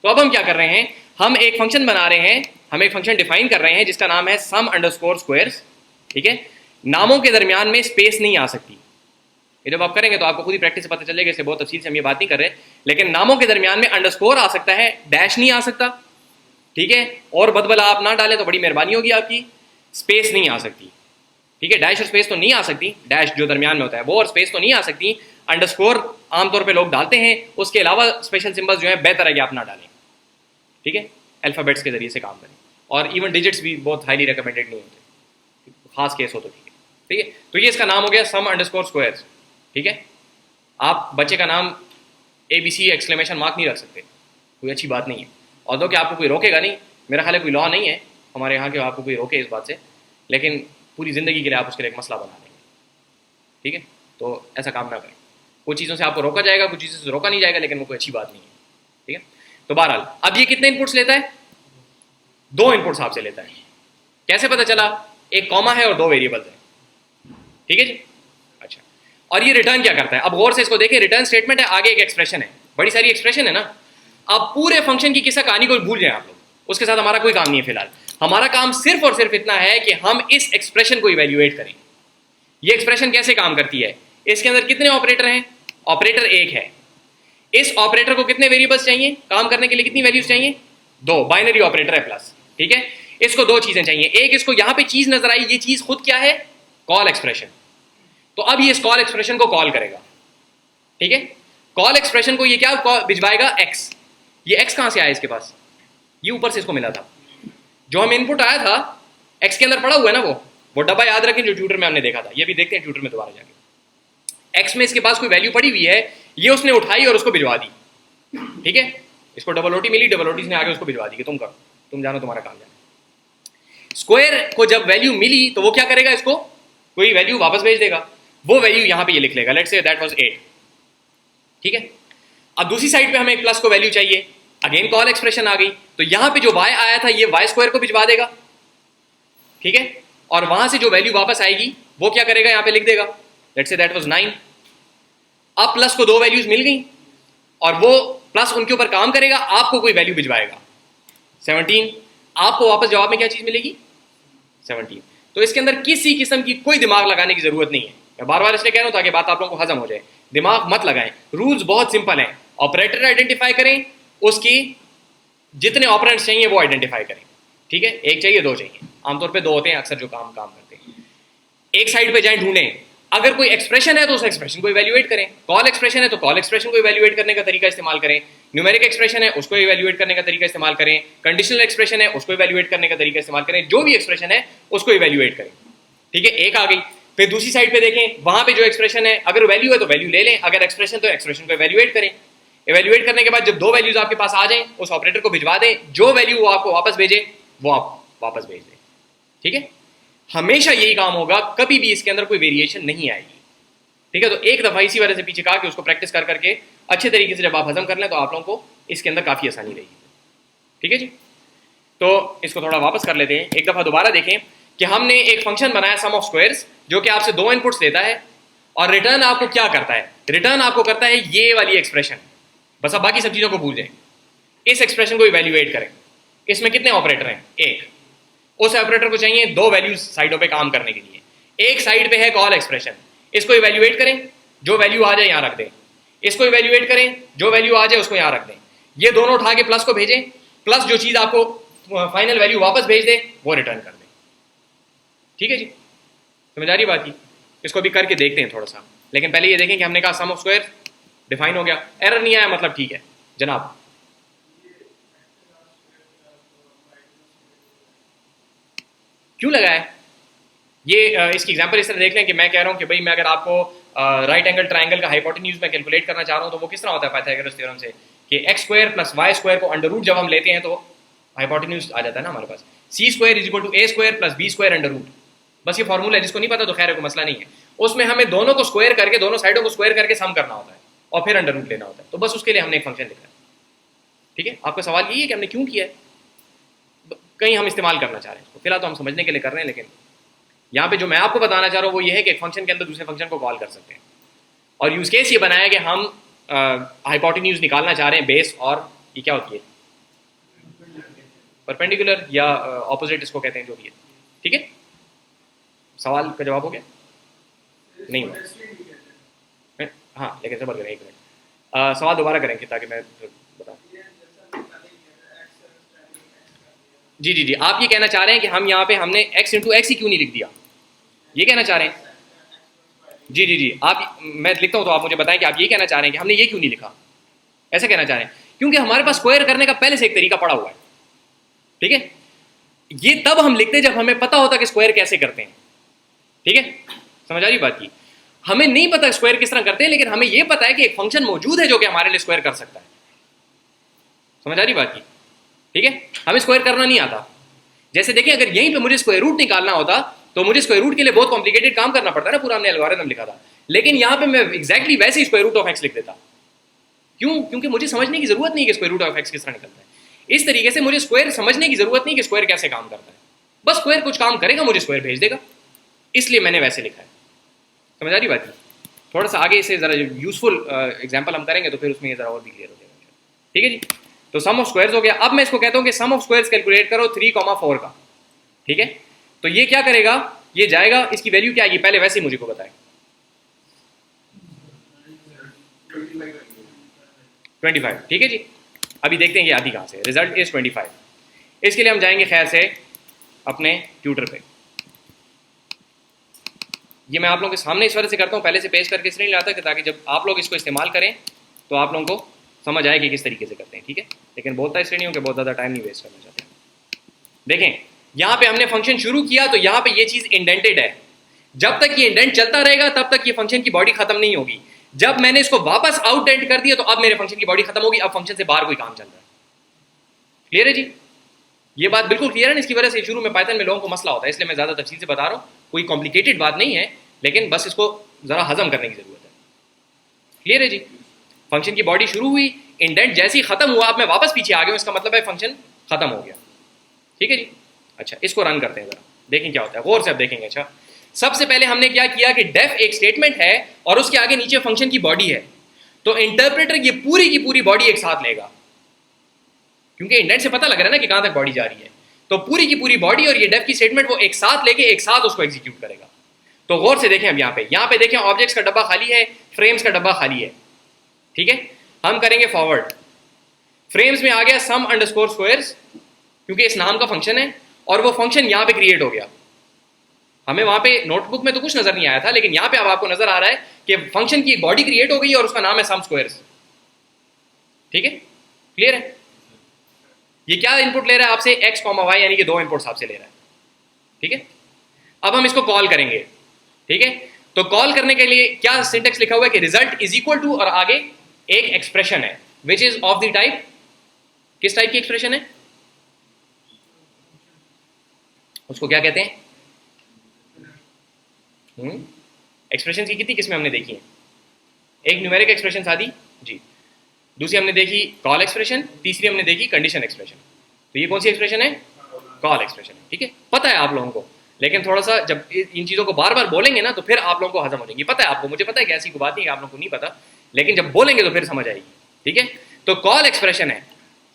तो अब हम क्या कर रहे हैं, हम एक फंक्शन बना रहे हैं, हम एक फंक्शन डिफाइन कर रहे हैं जिसका नाम है सम अंडरस्कोर स्क्वायर्स। ठीक है, नामों के दरमियान में स्पेस नहीं आ सकती। ये जब आप करेंगे तो आपको खुद ही प्रैक्टिस से पता चलेगा, इससे बहुत तफसील से हम ये बात नहीं कर रहे, लेकिन नामों के दरमियान में अंडरस्कोर आ सकता है, डैश नहीं आ सकता। ठीक है, और बदबला आप ना डालें तो बड़ी मेहरबानी होगी आपकी। स्पेस नहीं आ सकती। ठीक है, डैश और स्पेस तो नहीं आ सकती, डैश जो दरमियान में होता है वो, और स्पेस तो नहीं आ सकती। अंडरस्कोर आमतौर पे लोग डालते हैं, उसके अलावा स्पेशल सिंबल्स जो है बेहतर है कि आप ना डालें। ठीक है, अल्फाबेट्स के जरिए से काम करें, और इवन डिजिट्स भी बहुत हाईली रिकमेंडेड नहीं होते, खास केस हो तो। ठीक है, ठीक है, तो ये इसका नाम हो गया सम अंडरस्कोर स्क्वायर्स। ठीक है, आप बच्चे का नाम ABC एक्सक्लेमेशन मार्क नहीं रख सकते, कोई अच्छी बात नहीं है, और दो कि आपको कोई रोकेगा नहीं, मेरा ख्याल है कोई लॉ नहीं है हमारे यहाँ के आपको कोई रोके इस बात से, लेकिन पूरी ज़िंदगी के लिए आप उसके लिए एक मसला बना देंगे। ठीक है, तो ऐसा काम ना करें। कुछ चीज़ों से आपको रोका जाएगा, कुछ चीज़ों से रोका नहीं जाएगा, लेकिन वो कोई अच्छी बात नहीं है। ठीक है, तो बहरहाल अब ये कितने इनपुट्स लेता है? 2 इनपुट्स आपसे लेता है। कैसे पता चला? एक कॉमा है और 2 वेरिएबल्स हैं। ठीक है जी, अच्छा, और ये रिटर्न क्या करता है? अब गौर से इसको देखें, रिटर्न स्टेटमेंट है, आगे एक एक्सप्रेशन है, बड़ी सारी एक्सप्रेशन है ना। अब पूरे फंक्शन की किस्सा कहानी को भूल जाए आप लोग, उसके साथ हमारा कोई काम नहीं है फिलहाल। हमारा काम सिर्फ और सिर्फ इतना है कि हम इस एक्सप्रेशन को इवेल्युएट करें। ये एक्सप्रेशन कैसे काम करती है, इसके अंदर कितने ऑपरेटर हैं? ऑपरेटर 1 है। इस ऑपरेटर को कितने वेरिएबल्स चाहिए काम करने के लिए, कितनी वैल्यूज चाहिए? 2, बाइनरी ऑपरेटर है प्लस। ठीक है, इसको 2 चीजें चाहिए। एक, इसको यहां पे चीज नजर आई, ये चीज खुद क्या है? Call expression. तो अब ये इस कॉल एक्सप्रेशन को कॉल करेगा। ठीक है, कॉल एक्सप्रेशन को ये क्या भिजवाएगा? एक्स। ये एक्स कहां से आया इसके पास? ये ऊपर से इसको मिला था, जो हम इनपुट आया था एक्स के अंदर पड़ा हुआ है ना, वो डब्बा याद रखें जो ट्यूटर में हमने देखा था, ये भी देखते हैं ट्यूटर में दोबारा जाके। एक्स में इसके पास कोई वैल्यू पड़ी हुई है, ये उसने उठाई और उसको भिजवा दी। ठीक है, इसको डबल ओटी मिली, डबल ओटी ने आगे उसको भिजवा दी कि तुम करो, तुम जानो, तुम्हारा काम जानो। स्क्वायर को जब वैल्यू मिली तो वो क्या करेगा? इसको कोई वैल्यू वापस भेज देगा। वो वैल्यू यहां पे ये लिख लेगा, लेट्स से दैट वाज 8। ठीक है, अब दूसरी साइड पे हमें एक प्लस को वैल्यू चाहिए, अगेन कॉल एक्सप्रेशन आ गई, तो यहां पे जो y आया था ये y स्क्वायर को भिजवा देगा। ठीक है, और वहां से जो वैल्यू वापस आएगी वो क्या करेगा? यहां पे लिख देगा, लेट्स से दैट वाज 9। अब प्लस को 2 वैल्यूज मिल गई, और वो प्लस उनके ऊपर काम करेगा, आपको कोई वैल्यू भिजवाएगा 17। आपको वापस जवाब में क्या चीज मिलेगी? 17। तो इसके अंदर किसी किस्म की कोई दिमाग लगाने की जरूरत नहीं है। मैं बार बार इसलिए कह रहा हूं ताकि बात आप लोगों को हजम हो जाए। दिमाग मत लगाएं, रूल्स बहुत सिंपल हैं। ऑपरेटर आइडेंटिफाई करें, उसकी जितने ऑपरेंट्स चाहिए वो आइडेंटिफाई करें। ठीक है, 1 चाहिए 2 चाहिए, आमतौर पे 2 होते हैं अक्सर जो काम करते हैं। एक साइड पे जाएं, ढूंढें, अगर कोई एक्सप्रेशन है तो उस एक्सप्रेशन को इवैल्यूएट करें। कॉल एक्सप्रेशन है तो कॉल एक्सप्रेशन को इवैल्यूएट करने का तरीका इस्तेमाल करें। न्यूमेरिक एक्सप्रेशन है उसको इवैल्यूएट करने का तरीका इस्तेमाल करें। कंडीशनल एक्सप्रेशन है उसको इवैल्यूएट करने का तरीका इस्तेमाल करें। जो भी एक्सप्रेशन है उसको इवैल्यूएट करें। ठीक है, एक आ गई, फिर दूसरी साइड पे देखें, वहां पे जो एक्सप्रेशन है, अगर वैल्यू है तो वैल्यू ले लें, अगर एक्सप्रेशन तो एक्सप्रेशन को इवैल्यूएट करें। इवैल्यूएट करने के बाद जब 2 वैल्यूज आपके पास आ जाएं, उस ऑपरेटर को भिजवा दें, जो वैल्यू वो आपको वापस भेजे वो आप वापस भेज दें। ठीक है, हमेशा यही काम होगा, कभी भी इसके अंदर कोई वेरिएशन नहीं आएगी। ठीक है, तो एक दफ़ा इसी वजह से पीछे कहा कि उसको प्रैक्टिस कर करके अच्छे तरीके से जब आप हजम कर लें तो आप लोगों को इसके अंदर काफ़ी आसानी रहेगी। ठीक है जी, तो इसको थोड़ा वापस कर लेते हैं, एक दफ़ा दोबारा देखें कि हमने एक फंक्शन बनाया सम ऑफ स्क्वायर्स जो कि आपसे दो इनपुट्स देता है और रिटर्न आपको क्या करता है, रिटर्न आपको करता है ये वाली एक्सप्रेशन। बस आप बाकी सब चीज़ों को भूल जाएं, इस एक्सप्रेशन को इवेल्युएट करें। इसमें कितने ऑपरेटर हैं? एक। उस ऑपरेटर को चाहिए दो वैल्यूज साइडों पे काम करने के लिए। एक साइड पे है कॉल एक्सप्रेशन, इसको इवेल्युएट करें, जो वैल्यू आ जाए यहां रख दें। इसको इवेल्युएट करें, जो वैल्यू आ जाए उसको यहां रख दें। ये दोनों उठा के प्लस को भेजें, प्लस जो चीज आपको फाइनल वैल्यू वापस भेज दे वो रिटर्न कर दें। ठीक है जी, समझ आ रही बात की? इसको भी करके देखते हैं थोड़ा सा, लेकिन पहले ये देखें कि हमने कहा सम ऑफ स्क्वायर डिफाइन हो गया, एरर नहीं आया, मतलब ठीक है जनाब। क्यों लगा है ये? इसकी एग्जांपल इस तरह देख लें कि मैं कह रहा हूं कि भाई मैं अगर आपको राइट एंगल ट्रायंगल का हाइपोटेन्यूज में कैलकुलेट करना चाह रहा हूं तो वो किस तरह होता है पाइथागोरस थ्योरम से कि x square plus y square को अंडर रूट जब हम लेते हैं तो हाइपोटेन्यूज आ जाता है ना हमारे पास, C square is equal to A square plus B square under root. बस ये फॉर्मूला है, जिसको नहीं पता तो खैर कोई मसला नहीं है। उसमें हमें दोनों को स्क्वायर करके, दोनों साइडों को स्क्वायर करके सम करना होता है और फिर अंडर रूट लेना होता है। तो बस उसके लिए हमने एक फंक्शन लिखा है। ठीक है, आपका सवाल यही है कि हमने क्यों किया है, कहीं हम इस्तेमाल करना चाह रहे हैं इसको, फिलहाल तो हम समझने के लिए कर रहे हैं, लेकिन यहाँ पे जो मैं आपको बताना चाह रहा हूँ वो ये है कि एक फंक्शन के अंदर दूसरे फंक्शन को कॉल कर सकते हैं। और यूज केस ये बनाया कि हम हाइपोटेन्यूज निकालना चाह रहे हैं बेस, और ये क्या होती है परपेंडिकुलर या ऑपोजिट, इसको कहते हैं जो भी है। ठीक है, सवाल का जवाब हो गया? नहीं हुआ? हाँ, लेकिन सबर करें एक मिनट, सवाल दोबारा करेंगे ताकि मैं बताऊँ। जी जी जी, आप ये कहना चाह रहे हैं कि हम यहाँ पे हमने x इंटू एक्स ही क्यों नहीं लिख दिया, ये कहना चाह रहे हैं? जी जी जी, आप, मैं लिखता हूँ तो आप मुझे बताएं कि आप ये कहना चाह रहे हैं कि हमने ये क्यों नहीं लिखा, ऐसा कहना चाह रहे हैं? क्योंकि हमारे पास स्क्वायर करने का पहले से एक तरीका पड़ा हुआ है। ठीक है, ये तब हम लिखते जब हमें पता होता कि स्क्वायर कैसे करते हैं। ठीक है, समझ आ रही बात की? हमें नहीं पता स्क्वायर किस तरह करते हैं, लेकिन हमें यह पता है कि एक फंक्शन मौजूद है जो कि हमारे लिए स्क्वायर कर सकता है। समझ आ रही बात की? ठीक है, हमें स्क्वायर करना नहीं आता। जैसे देखिए, अगर यहीं पे मुझे स्क्वायर रूट निकालना होता तो मुझे स्क्वायर रूट के लिए बहुत कॉम्प्लिकेटेड काम करना पड़ता है ना, पूरा हमने एल्गोरिथम लिखा था। लेकिन यहां पे मैं एग्जैक्टली वैसे ही स्क्वायर रूट ऑफ एक्स लिख देता। क्यों? क्योंकि मुझे समझने की जरूरत नहीं कि स्क्वायर रूट ऑफ एक्स किस तरह निकलता है। इस तरीके से मुझे स्क्वायर समझने की जरूरत नहीं कि स्क्वायर कैसे काम करता है, बस स्क्वायर कुछ काम करेगा, मुझे स्क्वायर भेज देगा, इसलिए मैंने वैसे लिखा है। समझ आ रही बात? थोड़ा सा आगे इसे जरा यूजफुल एग्जाम्पल हम करेंगे तो फिर उसमें ये जरा और भी क्लियर हो जाएगा। ठीक है जी, तो सम ऑफ स्क्वायर्स हो गया। अब मैं इसको कहता हूं कि सम ऑफ स्क्वायर्स कैलकुलेट करो 3,4 का। ठीक है, तो ये क्या करेगा, ये जाएगा, इसकी वैल्यू क्या आएगी पहले वैसे ही मुझे को बताए। 25। ठीक है जी, अभी देखते हैं ये आती कहां से, रिजल्ट इज 25। इसके लिए हम जाएंगे खैर से अपने ट्यूटर पे। ये मैं आप लोगों के सामने इस वजह से करता हूँ, पहले से पेश करके इसलिए नहीं लाता कि ताकि जब आप लोग इसको इस्तेमाल करें तो आप लोगों को समझ आए कि किस तरीके से करते हैं। ठीक है, लेकिन बोलता इसलिए नहीं हूँ कि बहुत ज़्यादा टाइम नहीं वेस्ट करना चाहते हैं। देखें, यहाँ पे हमने फंक्शन शुरू किया तो यहाँ पे ये चीज़ इंडेंटेड है। जब तक ये इंडेंट चलता रहेगा तब तक ये फंक्शन की बॉडी खत्म नहीं होगी। जब मैंने इसको वापस आउटडेंट कर दिया तो अब मेरे फंक्शन की बॉडी खत्म होगी, अब फंक्शन से बाहर कोई काम चल रहा है। क्लियर है जी? ये बात बिल्कुल क्लियर है ना? इसकी वजह से शुरू में पाइथन में लोगों को मसला होता है, इसलिए मैं ज़्यादा तफसील से बता रहा हूँ। कोई कॉम्प्लिकेटेड बात नहीं है, लेकिन बस इसको ज़रा हजम करने की ज़रूरत है। क्लियर है जी? फंक्शन की बॉडी शुरू हुई, इंडेंट जैसे ही खत्म हुआ, अब मैं वापस पीछे आ गया, इसका मतलब है फंक्शन खत्म हो गया। ठीक है जी? अच्छा, इसको रन करते हैं जरा, देखें क्या होता है, गौर से अब देखेंगे। अच्छा, सबसे पहले हमने क्या किया कि डेफ एक स्टेटमेंट है और उसके आगे नीचे फंक्शन की बॉडी है, तो इंटरप्रेटर ये पूरी की पूरी बॉडी एक साथ लेगा, क्योंकि इंडेंट से पता लग रहा है ना कि कहां तक बॉडी जा रही है। तो पूरी की पूरी बॉडी और ये डेफ की स्टेटमेंट वो एक साथ लेके एक साथ उसको एग्जीक्यूट करेगा। तो गौर से देखें अब यहाँ पे देखें, ऑब्जेक्ट्स का डब्बा खाली है, फ्रेम्स का डब्बा खाली है। ठीक है, हम करेंगे फॉरवर्ड। फ्रेम्स में आ गया सम अंडरस्कोर स्क्वायर्स, क्योंकि इस नाम का फंक्शन है और वो फंक्शन यहाँ पे क्रिएट हो गया। हमें वहां पे नोटबुक में तो कुछ नजर नहीं आया था, लेकिन यहाँ पे अब आपको नजर आ रहा है कि फंक्शन की एक बॉडी क्रिएट हो गई और उसका नाम है सम स्क्वायर्स। ठीक है, क्लियर है? ये क्या इनपुट ले रहा है आपसे, x, y, यानी कि दो इनपुट्स आपसे ले रहा है। ठीक है, अब हम इसको कॉल करेंगे। ठीक है, तो कॉल करने के लिए क्या सिंटेक्स लिखा हुआ है कि रिजल्ट इज इक्वल टू और आगे एक एक्सप्रेशन है which is of the type, किस टाइप की एक्सप्रेशन है, उसको क्या कहते हैं? एक्सप्रेशन की कितनी किस्में हमने देखी हैं? एक न्यूमेरिक एक्सप्रेशन था दी जी, दूसरी हमने देखी कॉल एक्सप्रेशन, तीसरी हमने देखी कंडीशन एक्सप्रेशन। तो ये कौन सी एक्सप्रेशन है? कॉल एक्सप्रेशन है, ठीक है, पता है आप लोगों को, लेकिन थोड़ा सा जब इन चीज़ों को बार बार बोलेंगे ना तो फिर आप लोगों को हजम हो जाएंगी। पता है आपको, मुझे पता है कि ऐसी कोई बात नहीं है आप लोगों को नहीं पता, लेकिन जब बोलेंगे तो फिर समझ आएगी, ठीक है। तो कॉल एक्सप्रेशन है,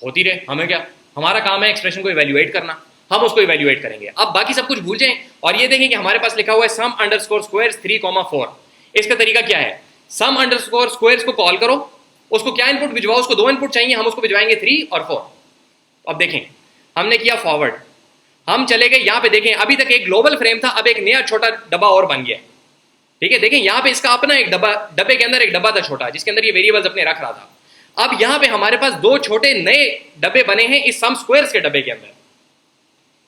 होती रहे, हमें क्या, हमारा काम है एक्सप्रेशन को इवेल्युएट करना, हम उसको इवेल्युएट करेंगे। अब बाकी सब कुछ भूल जाएं और ये देखें कि हमारे पास लिखा हुआ है सम अंडरस्कोर स्क्वायर्स 3,4। इसका तरीका क्या है? सम अंडरस्कोर स्क्वायर्स को कॉल करो, उसको क्या इनपुट भिजवाओ, उसको 2 इनपुट चाहिए, हम उसको भिजवाएंगे 3 और 4। अब देखें हमने किया फॉरवर्ड, हम चले गए यहाँ पे, देखें अभी तक एक ग्लोबल फ्रेम था, अब एक नया छोटा डब्बा और बन गया, ठीक है। देखें यहाँ पे इसका अपना एक डब्बा, डब्बे के अंदर एक डब्बा था छोटा जिसके अंदर ये वेरिएबल्स अपने रख रहा था। अब यहाँ पे हमारे पास 2 छोटे नए डब्बे बने हैं इस सम स्क्वायर्स के डब्बे के अंदर।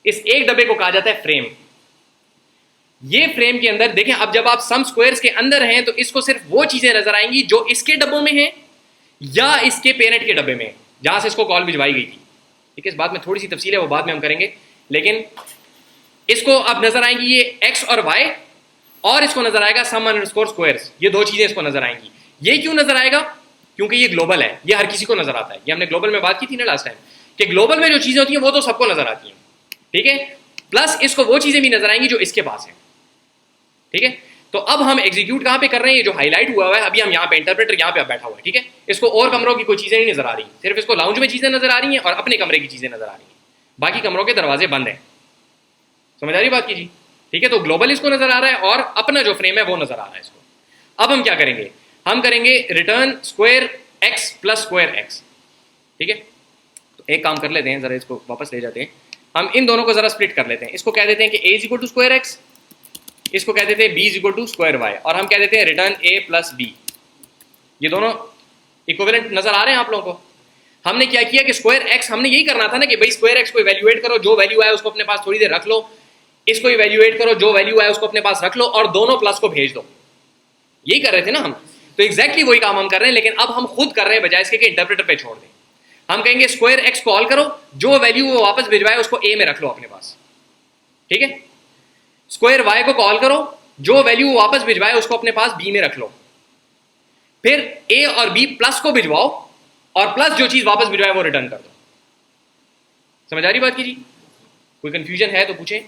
इस एक डब्बे को कहा जाता है फ्रेम। ये फ्रेम के अंदर देखें, अब जब आप सम स्क्वायर्स के अंदर हैं तो इसको सिर्फ वो चीजें नजर आएंगी जो इसके डब्बों में हैं या इसके पेरेंट के डब्बे में जहां से इसको कॉल भिजवाई गई थी, ठीक है। इस बात में थोड़ी सी तफसील है, वो बाद में हम करेंगे, लेकिन इसको अब नजर आएंगी ये एक्स और वाई, और इसको नजर आएगा सम अंडरस्कोर स्क्वायर्स, ये 2 चीजें इसको नजर आएंगी। ये क्यों नजर आएगा? क्योंकि ये ग्लोबल है, ये हर किसी को नजर आता है। ये हमने ग्लोबल में बात की थी ना लास्ट टाइम, कि ग्लोबल में जो चीजें होती हैं वो तो सबको नजर आती हैं, ठीक है, प्लस इसको वो चीजें भी नजर आएंगी जो इसके पास है, ठीक है। तो अब हम एग्जीक्यूट कहां पे कर रहे हैं? ये जो हाईलाइट हुआ है अभी, हम यहाँ पे इंटरप्रेटर यहाँ पे बैठा हुआ है, ठीक है। इसको और कमरों की कोई चीजें नहीं नजर आ रही, सिर्फ इसको लाउंज में चीजें नजर आ रही हैं और अपने कमरे की चीजें नजर आ रही हैं, बाकी कमरों के दरवाजे बंद हैं। समझ आ रही बात की जी, ठीक है। तो ग्लोबल इसको नजर आ रहा है और अपना जो फ्रेम है वो नजर आ रहा है इसको। अब हम क्या करेंगे? हम करेंगे return square x plus square x, ठीक है। तो एक काम कर लेते हैं, जरा इसको वापस ले जाते हैं, हम इन दोनों को जरा स्प्लिट कर लेते हैं। इसको कह देते हैं कि a is equal to square x, इसको कह देते हैं b is equal to square y, और हम कह देते हैं रिटर्न a प्लस b। ये दोनों इक्विवेलेंट नजर आ रहे हैं आप लोगों को? हमने क्या किया कि स्क्वायर एक्स, हमने यही करना था ना कि भाई स्क्वायर एक्स को इवैल्यूएट करो, जो वैल्यू आए उसको अपने पास थोड़ी देर रख लो, इसको इवैल्यूएट करो, जो वैल्यू आए उसको अपने पास रख लो, और दोनों प्लस को भेज दो। यही कर रहे थे ना हम, तो एग्जैक्टली वही काम हम कर रहे हैं, लेकिन अब हम खुद कर रहे हैं बजाय इसके कि इंटरप्रेटर पे छोड़ दें। हम कहेंगे स्क्वायर एक्स कॉल करो, जो वैल्यू वो वापस भिजवाए उसको ए में रख लो अपने पास, ठीक है। स्क्वायर वाई को कॉल करो, जो वैल्यू वो वापस भिजवाए उसको अपने पास बी में रख लो, फिर ए और बी प्लस को भिजवाओ और प्लस जो चीज वापस भिजवाए वो रिटर्न कर दो। समझ आ रही बात की जी? कोई कंफ्यूजन है तो पूछें।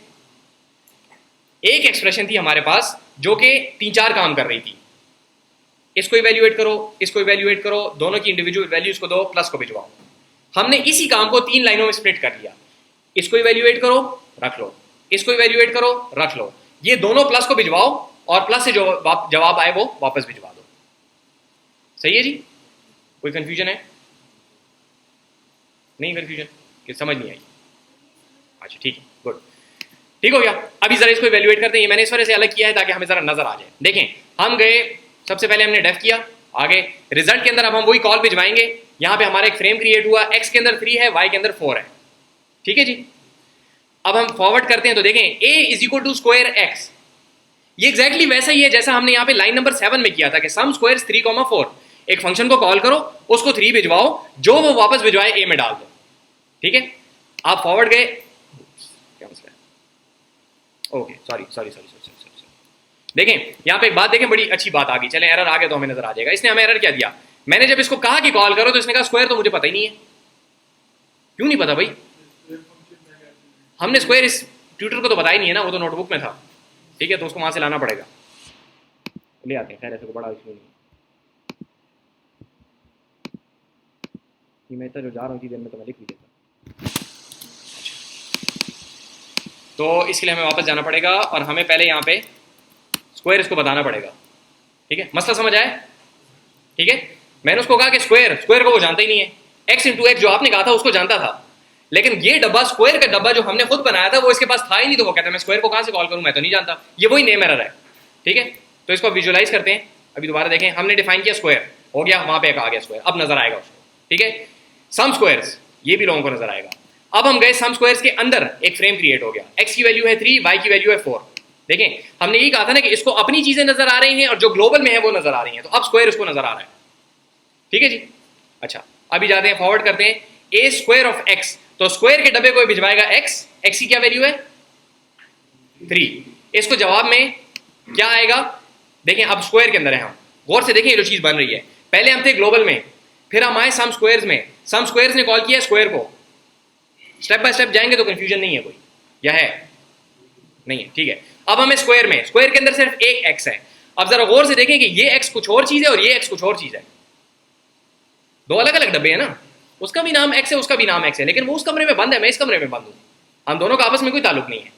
एक एक्सप्रेशन थी हमारे पास जो कि 3-4 काम कर रही थी, इसको इवैल्यूएट करो, इसको इवैल्यूएट करो, दोनों की इंडिविजुअल वैल्यूज को दो, प्लस को भिजवाओ। हमने इसी काम को 3 लाइनों में स्प्लिट कर दिया, इसको इवैल्यूएट करो रख लो, इसको इवैल्यूएट करो रख लो, ये दोनों प्लस को भिजवाओ और प्लस से जो जवाब आए वो वापस भिजवा दो। सही है जी? कोई कंफ्यूजन है? नहीं कंफ्यूजन कि समझ नहीं आई? अच्छा ठीक है, गुड, ठीक हो गया। अभी जरा इसको इवैल्यूएट करते हैं। ये मैंने इस वजह से अलग किया है ताकि हमें जरा नजर आ जाए। देखें, हम गए, सबसे पहले हमने डेफ किया, आगे रिजल्ट के अंदर अब हम वही कॉल भिजवाएंगे। यहाँ पे हमारा एक फ्रेम क्रिएट हुआ, एक्स के अंदर 3 है, वाई के अंदर 4 है, ठीक है जी। अब हम फॉरवर्ड करते हैं तो देखें a is equal to square x, ये एग्जैक्टली वैसा ही है जैसा हमने यहाँ पे लाइन नंबर 7 में किया था कि सम स्क्वायर्स 3,4। एक फंक्शन को कॉल करो, उसको 3 भिजवाओ, जो वो वापस भिजवाए a में डाल दो, ठीक है। आप फॉरवर्ड गए, क्या मसला है? Okay sorry sorry sorry sorry sorry. देखें यहाँ पे एक बात देखें, बड़ी अच्छी बात आ गई। चलें एरर आ गया तो हमें नजर आ जाएगा। इसने हमें एरर क्या दिया? मैंने जब इसको कहा कि कॉल करो तो इसने कहा स्क्वायर तो मुझे पता ही नहीं है। क्यों नहीं पता भाई? हमने स्क्वायर इस ट्यूटर को तो बताया ही नहीं है ना, वो तो नोटबुक में था, ठीक है, तो उसको वहां से लाना पड़ेगा, ले आते हैं। खैर ऐसे को बड़ा इशू नहीं, मैं इतना जो जा रहा हूँ इतनी देर में तो मैं लिख भी देता। अच्छा, तो इसके लिए हमें वापस जाना पड़ेगा और हमें पहले यहाँ पे स्क्वायर इसको बताना पड़ेगा, ठीक है। मसला समझ आए? ठीक है, मैंने उसको कहा कि स्क्वायर, स्क्वायर को वो जानता ही नहीं है। एक्स इंटू एक्स जो आपने कहा था उसको जानता था, लेकिन ये डब्बा स्क्वायर का डब्बा जो हमने खुद बनाया था वो इसके पास था ही नहीं, तो वो कहता है मैं स्क्वायर को कहां से कॉल करूं, मैं तो नहीं जानता। ये वही नेम एरर है, ठीक है। तो इसको विजुअलाइज करते हैं। अभी दोबारा देखें, हमने डिफाइन किया स्क्वायर, हो गया, वहां पे एक आ गया स्क्वायर, अब नजर आएगा उसको, ठीक है। सम स्क्वायर्स, ये भी लोगों को नजर आएगा। अब हम गए सम स्क्वायर्स के अंदर, एक फ्रेम क्रिएट हो गया, एक्स की वैल्यू है 3, वाई की वैल्यू है 4। देखें हमने यही कहा था ना कि इसको अपनी चीजें नजर आ रही हैं और जो ग्लोबल में है वो नजर आ रही हैं, तो अब स्क्वायर इसको नजर आ रहा है, ठीक है जी। अच्छा, अभी जाते हैं, फॉरवर्ड करते हैं, ए स्क्वायर ऑफ एक्स, तो स्क्वायर के डब्बे को भिजवाएगा एक्स, एक्स की क्या वैल्यू है 3, इसको जवाब में क्या आएगा देखें अब स्क्वायर के अंदर है हम, गौर से देखें ये जो चीज़ बन रही है, पहले हम थे ग्लोबल में, फिर हम आए सम स्क्वायर्स में, सम स्क्वायर्स ने कॉल किया स्क्वायर को, स्टेप बाय स्टेप जाएंगे तो कंफ्यूजन नहीं है कोई, या है? नहीं है, ठीक है। अब हमें स्क्वायर में, स्क्वायर के अंदर सिर्फ एक एक्स है। अब जरा गौर से देखें कि ये एक्स कुछ और चीज है और ये एक्स कुछ और चीज है, दो अलग अलग डब्बे हैं ना, उसका भी नाम एक्स है, उसका भी नाम एक्स है, लेकिन वो उस कमरे में बंद है, मैं इस कमरे में बंद हूं, हम दोनों का आपस में कोई ताल्लुक नहीं है,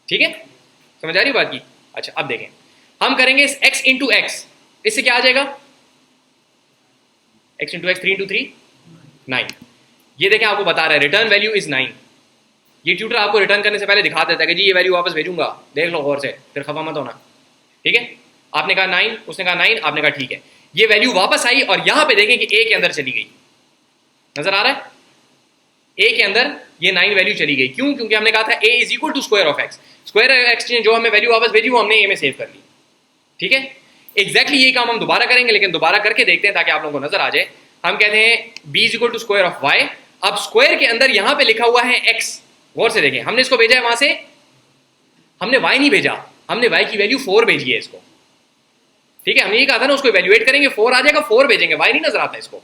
ठीक है? समझ आ रही बात की? अच्छा अब देखें, हम करेंगे इस x इंटू एक्स, इससे क्या आ जाएगा? x into x, 3 into 3 9। ये देखें आपको बता रहा है रिटर्न वैल्यू इज 9। ये ट्यूटर आपको रिटर्न करने से पहले दिखा देता है कि जी ये वैल्यू वापस भेजूंगा, देख लो गौर से, फिर खफा मत होना, ठीक है? आपने कहा 9, उसने कहा 9, आपने कहा ठीक है, ये वैल्यू वापस आई और यहां पे देखें कि a के अंदर चली गई, नजर आ रहा है? a के अंदर ये 9 वैल्यू चली गई, क्यों? क्योंकि हमने कहा था a is equal to square of x, square x ने जो हमें वैल्यू वापस भेजी वो हमने a में सेव कर ली, ठीक है? एग्जैक्टली यही काम हम दोबारा करेंगे, लेकिन दोबारा करके देखते हैं ताकि आप लोगों को नजर आ जाए। हम कहते हैं b is equal to square of y, अब स्क्वायर के अंदर यहां पे लिखा हुआ है x, गौर से देखें, हमने इसको भेजा है वहां से, हमने y नहीं भेजा, हमने y की वैल्यू 4 भेजी है इसको, ठीक है? हमने ये कहा था ना उसको इवैल्यूएट करेंगे, 4 आ जाएगा, 4 भेजेंगे, y नहीं नजर आता इसको,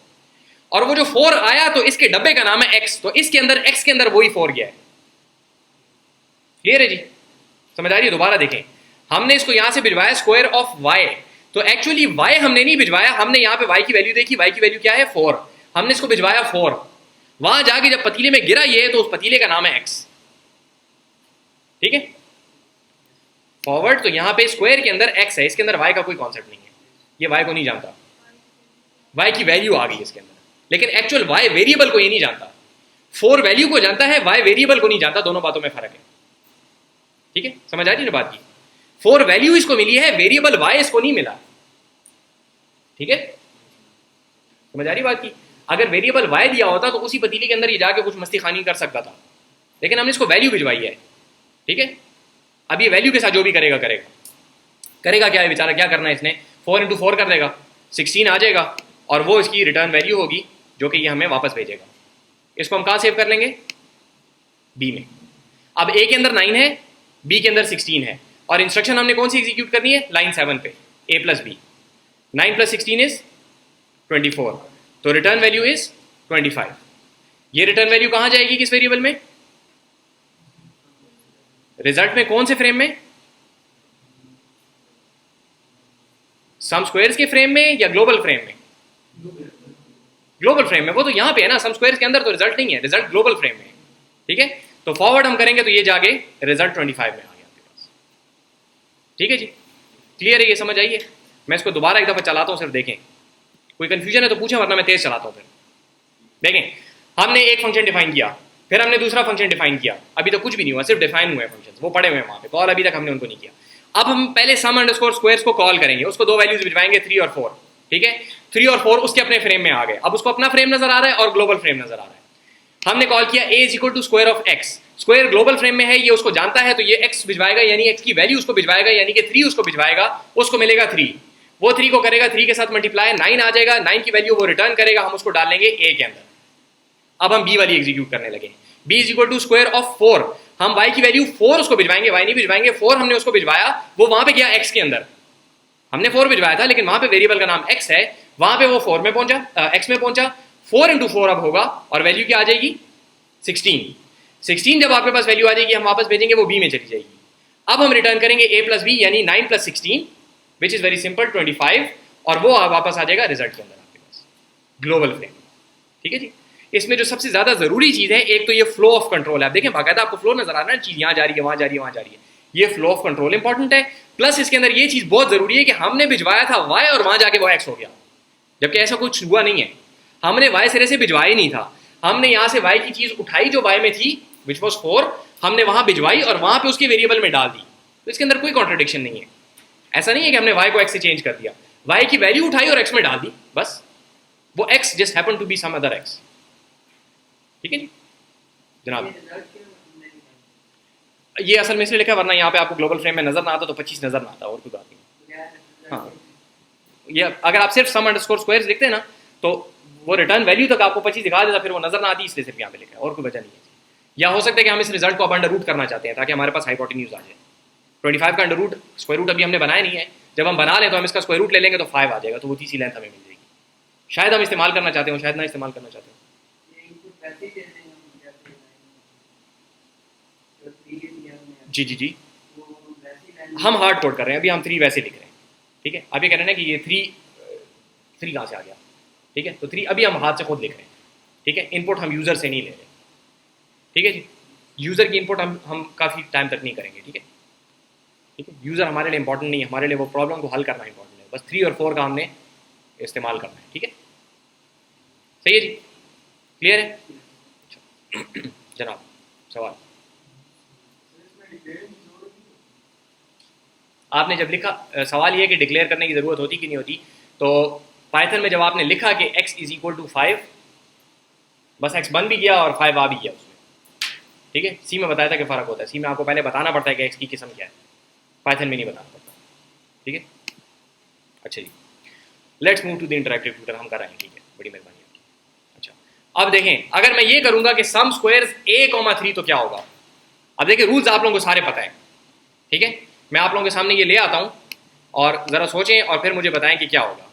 और वो जो 4 आया तो इसके डब्बे का नाम है x, तो इसके अंदर x के अंदर वही 4 गया है, क्लियर है जी? समझ आ रही है? दोबारा देखें, हमने इसको यहां से भिजवाया स्क्वायर ऑफ y, तो एक्चुअली y हमने नहीं भिजवाया, हमने यहां पे y की वैल्यू देखी, y की वैल्यू क्या है 4, हमने इसको भिजवाया 4, वहां जाके जब पतीले में गिरा ये तो उस पतीले का नाम है x, ठीक है? फॉरवर्ड, तो यहां पे स्क्वायर के अंदर x है, इसके अंदर y का कोई कॉन्सेप्ट नहीं है, ये y को नहीं जानता, y की वैल्यू आ गई इसके अंदर, लेकिन एक्चुअल y वेरिएबल को ये नहीं जानता, 4 वैल्यू को जानता है, y वेरिएबल को नहीं जानता, दोनों बातों में फर्क है, ठीक है? समझ आ रही है ना बात की? 4 वैल्यू इसको मिली है, वेरिएबल y इसको नहीं मिला, ठीक है? समझ आ रही बात की? अगर वेरिएबल y दिया होता तो उसी पतीले के अंदर ये जाके कुछ मस्ती खानी कर सकता था, लेकिन हमने इसको वैल्यू भिजवाई है, ठीक है? अब ये वैल्यू के साथ जो भी करेगा करेगा क्या है बेचारा, क्या करना है इसने, 4 इंटू 4 कर देगा, 16 आ जाएगा, और वो इसकी रिटर्न वैल्यू होगी जो कि ये हमें वापस भेजेगा। इसको हम कहाँ सेव कर लेंगे? b में। अब a के अंदर 9 है, b के अंदर 16 है, और इंस्ट्रक्शन हमने कौन सी एग्जीक्यूट करनी है? लाइन 7 पे, a plus b, 9 plus 16 is 24, तो रिटर्न वैल्यू इज 25। ये रिटर्न वैल्यू कहां जाएगी, किस वेरिएबल में? रिजल्ट में, कौन से फ्रेम में? सम स्क्वायर्स के फ्रेम में या ग्लोबल फ्रेम में? ग्लोबल फ्रेम में, वो तो यहां पे है ना, सम स्क्वायर्स के अंदर तो रिजल्ट नहीं है, रिजल्ट ग्लोबल फ्रेम में है, ठीक है? तो फॉरवर्ड हम करेंगे तो ये जाके रिजल्ट 25 में आ गया आपके पास, ठीक है जी? क्लियर है? ये समझ आइए? मैं इसको दोबारा एक दफा चलाता हूं, सिर्फ देखें, कोई कंफ्यूजन है तो पूछें, वरना मैं तेज चलाता हूं। फिर देखें, हमने एक फंक्शन डिफाइन किया, फिर हमने दूसरा फंक्शन डिफाइन किया, अभी तक कुछ भी नहीं हुआ, सिर्फ डिफाइन हुए फंक्शन, वो पड़े हुए हैं वहां पे, कॉल अभी तक हमने उनको नहीं किया। अब हम पहले सम अंडरस्कोर स्क्वायर्स को कॉल करेंगे, उसको दो वैल्यूज भिजवाएंगे 3 और 4, ठीक है? 3 और 4 उसके अपने फ्रेम में आ गए, अब उसको अपना फ्रेम नजर आ रहा है और ग्लोबल फ्रेम नजर आ रहा है। हमने कॉल किया a is equal to square of x, square global frame में है, ये उसको जानता है, तो ये x भिजवाएगा, यानी x की वैल्यू उसको भिजवाएगा, यानी कि 3 उसको भिजवाएगा, उसको मिलेगा 3, वो 3 को करेगा 3 के साथ मल्टीप्लाई, 9 आ जाएगा, 9 की वैल्यू वो रिटर्न करेगा, हम उसको डालेंगे a के अंदर। अब हम b वाली एग्जीक्यूट करने लगे, b is equal to square of 4, हम y की वैल्यू 4 उसको भिजवाएंगे, y नहीं भिजवाएंगे, 4 हमने उसको भिजवाया, वो वहां पे गया x के अंदर, हमने 4 भिजवाया था, लेकिन वहां पे वेरिएबल का नाम x है, वहां पे वो 4 में पहुंचा, x में पहुंचा, 4 इंटू 4 अब होगा, और वैल्यू क्या आ जाएगी? 16 जब आपके पास वैल्यू आ जाएगी, हम वापस भेजेंगे, वो b में चली जाएगी। अब हम रिटर्न करेंगे a प्लस b, यानी 9 plus 16, which is very simple 25, और वो वापस आ जाएगा रिजल्ट के अंदर आपके पास, ग्लोबल फ्रेम, ठीक है जी? इसमें जो सबसे ज्यादा जरूरी चीज है, एक तो ये फ्लो ऑफ कंट्रोल है, आप देखें बाकायदा आपको फ्लो नजर आ रहा है, चीज यहाँ जा रही है, वहां जा रही है, वहां जा रही है, ये फ्लो ऑफ कंट्रोल इंपॉर्टेंट है। प्लस इसके अंदर ये चीज बहुत जरूरी है कि हमने भिजवाया था y और वहां जाके वो x हो गया, जबकि ऐसा कुछ हुआ नहीं है, हमने y सिरे से भिजवाया ही नहीं था, हमने यहां से y की चीज उठाई जो y में थी, विच वॉज 4, हमने वहां भिजवाई और वहां पे उसके वेरिएबल में डाल दी, तो इसके अंदर कोई कॉन्ट्रडिक्शन नहीं है। ऐसा नहीं है कि हमने y को x से चेंज कर दिया, y की वैल्यू उठाई और x में डाल दी, बस वो x just happen to be some other x, ठीक है जी जनाब? ये असल में इसलिए लिखा है, वरना यहाँ पे आपको ग्लोबल फ्रेम में नजर ना आता तो 25 नजर ना आता, और कुछ बात नहीं। हाँ, ये अगर आप सिर्फ सम अंडरस्कोर स्क्वायर्स लिखते हैं ना, तो वो रिटर्न वैल्यू तक आपको 25 दिखा देता, फिर वो नजर ना आती, इसलिए सिर्फ यहाँ पे लिखा है, और कोई वजह नहीं है। या हो सकता है कि हम इस रिजल्ट को अब अंडर रूट करना चाहते हैं, ताकि हमारे पास हाइपोटेन्यूज आ जाए। 25 का अंडर रूट, स्क्वायर रूट अभी हमने बनाया नहीं है, जब हम बना लें तो हम इसका स्क्वायर रूट ले लेंगे तो 5 आ जाएगा, तो वो तीसरी लेंथ हमें मिल जाएगी। शायद हम इस्तेमाल करना चाहते हो, शायद ना इस्तेमाल करना चाहते हो। जी जी जी, हम हार्ड कोड कर रहे हैं अभी, हम 3 वैसे लिख रहे हैं, ठीक है। अब ये कह रहे हैं कि ये 3 कहाँ से आ गया, ठीक है। तो 3 अभी हम हाथ से खुद लिख रहे हैं, ठीक है। इनपुट हम यूज़र से नहीं ले रहे, ठीक है जी। यूज़र की इनपुट हम काफ़ी टाइम तक नहीं करेंगे, ठीक है, ठीक है। यूज़र हमारे लिए इंपॉर्टेंट नहीं है, हमारे लिए वो प्रॉब्लम को हल करना इंपॉर्टेंट है, बस 3 और 4 का हमने इस्तेमाल करना है, ठीक है। सही है जी, क्लियर है। जनाब सवाल आपने जब लिखा, सवाल ये कि डिक्लेयर करने की ज़रूरत होती कि नहीं होती, तो पाइथन में जब आपने लिखा कि x इज इक्वल टू 5, बस x बन भी गया और 5 आ भी गया उसमें, ठीक है। सी में बताया था कि फ़र्क होता है, सी में आपको पहले बताना पड़ता है कि x की किस्म क्या है, पाइथन में नहीं बताना पड़ता, ठीक है। अच्छा जी, let's move to the interactive tutor, हम कर रहे हैं, ठीक है, बड़ी मेहरबानी आपकी। अच्छा, अब देखें, अगर मैं ये करूंगा कि सम स्क्वायर्स a,3 तो क्या होगा। अब देखिए रूल्स आप लोगों को सारे पता है, ठीक है। मैं आप लोगों के सामने ये ले आता हूं और ज़रा सोचें और फिर मुझे बताएं कि क्या होगा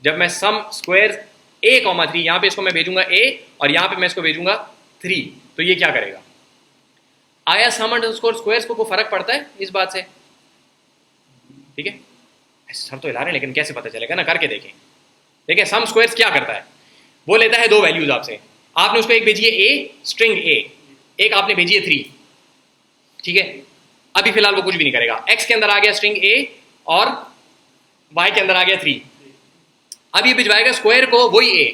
जब मैं सम स्क्वायर्स a,3, यहाँ पे इसको मैं भेजूंगा a और यहाँ पे मैं इसको भेजूंगा 3, तो ये क्या करेगा। आया सम अंडरस्कोर स्क्वायर्स को कोई फर्क पड़ता है इस बात से, ठीक है। सर तो हिला रहे हैं लेकिन कैसे पता चलेगा ना, करके देखें। देखिए सम स्क्वायर्स क्या करता है, वो लेता है 2 वैल्यूज आपसे, आपने उसको एक भेजी है a स्ट्रिंग a, एक आपने भेजी है 3, ठीक है। अभी फिलहाल वो कुछ भी नहीं करेगा, x के अंदर आ गया स्ट्रिंग a और y के अंदर आ गया 3, अब ये भिजवाएगा स्क्वायर को वही a,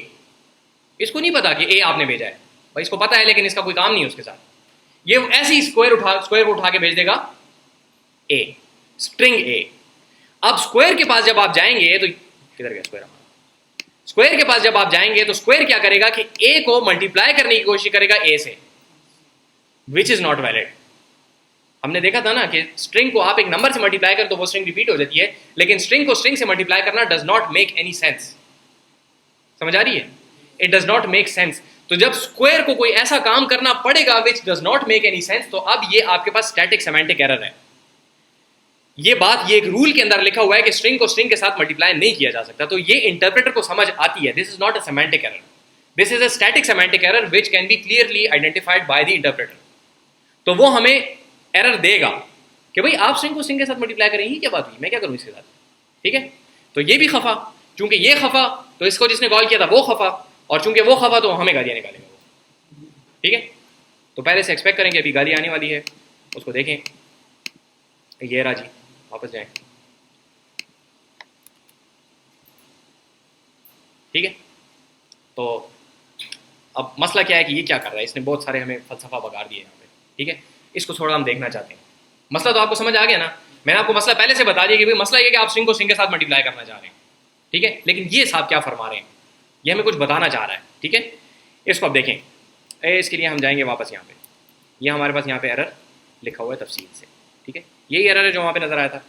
इसको नहीं पता कि a आपने भेजा है, भाई इसको पता है लेकिन इसका कोई काम नहीं है उसके साथ, ये ऐसे ही स्क्वायर को उठा के भेज देगा a स्ट्रिंग a। अब स्क्वायर के पास जब आप जाएंगे तो किधर गया स्क्वायर, स्क्वायर के पास जब आप जाएंगे तो स्क्वायर क्या करेगा कि a को मल्टीप्लाई करने की कोशिश करेगा a से, विच इज नॉट वैलिड। हमने देखा था ना कि स्ट्रिंग को आप एक नंबर से मल्टीप्लाई कर तो वो स्ट्रिंग रिपीट हो जाती है, लेकिन स्ट्रिंग को स्ट्रिंग से मल्टीप्लाई करना does not make any sense, समझ आ रही है, it does not make sense. तो जब स्क्वायर को कोई ऐसा काम करना पड़ेगा which does not make any sense, तो अब ये आपके पास स्टैटिक सेमेंटिक एरर है। ये बात, ये एक रूल के अंदर लिखा हुआ है कि स्ट्रिंग को स्ट्रिंग के साथ मल्टीप्लाई नहीं किया जा सकता, तो ये इंटरप्रेटर को समझ आती है, this is not a semantic error, this is a static semantic error which can be clearly identified by the interpreter. तो वो हमें एरर देगा कि भाई आप स्ट्रिंग को स्ट्रिंग के साथ मल्टीप्लाई करेंगे, क्या बात हुई, मैं क्या करूं इसके साथ, ठीक है। तो ये भी खफा, चूंकि ये खफा तो इसको जिसने कॉल किया था वो खफा, और चूंकि वो खफा तो हमें गालियां निकालेगा वो, ठीक है। तो पहले से एक्सपेक्ट करेंगे अभी गाली आने वाली है, उसको देखें। ये राजी वापस जाएं, ठीक है। तो अब मसला क्या है कि ये क्या कर रहा है, इसने बहुत सारे हमें फलसफा बगाड़ दिए यहाँ पे, ठीक है। इसको थोड़ा हम देखना चाहते हैं। मसला तो आपको समझ आ गया ना, मैंने आपको मसला पहले से बता दिया कि भाई मसला ये कि आप स्ट्रिंग को स्ट्रिंग के साथ मल्टीप्लाई करना चाह रहे हैं, ठीक है। लेकिन ये साहब क्या फरमा रहे हैं, ये हमें कुछ बताना चाह रहा है, ठीक है। इसको अब देखें, इसके लिए हम जाएंगे वापस यहाँ पे, ये हमारे पास यहाँ पे एरर लिखा हुआ है तफसील से, ठीक है। यही एरर है जो वहाँ पे नजर आया था।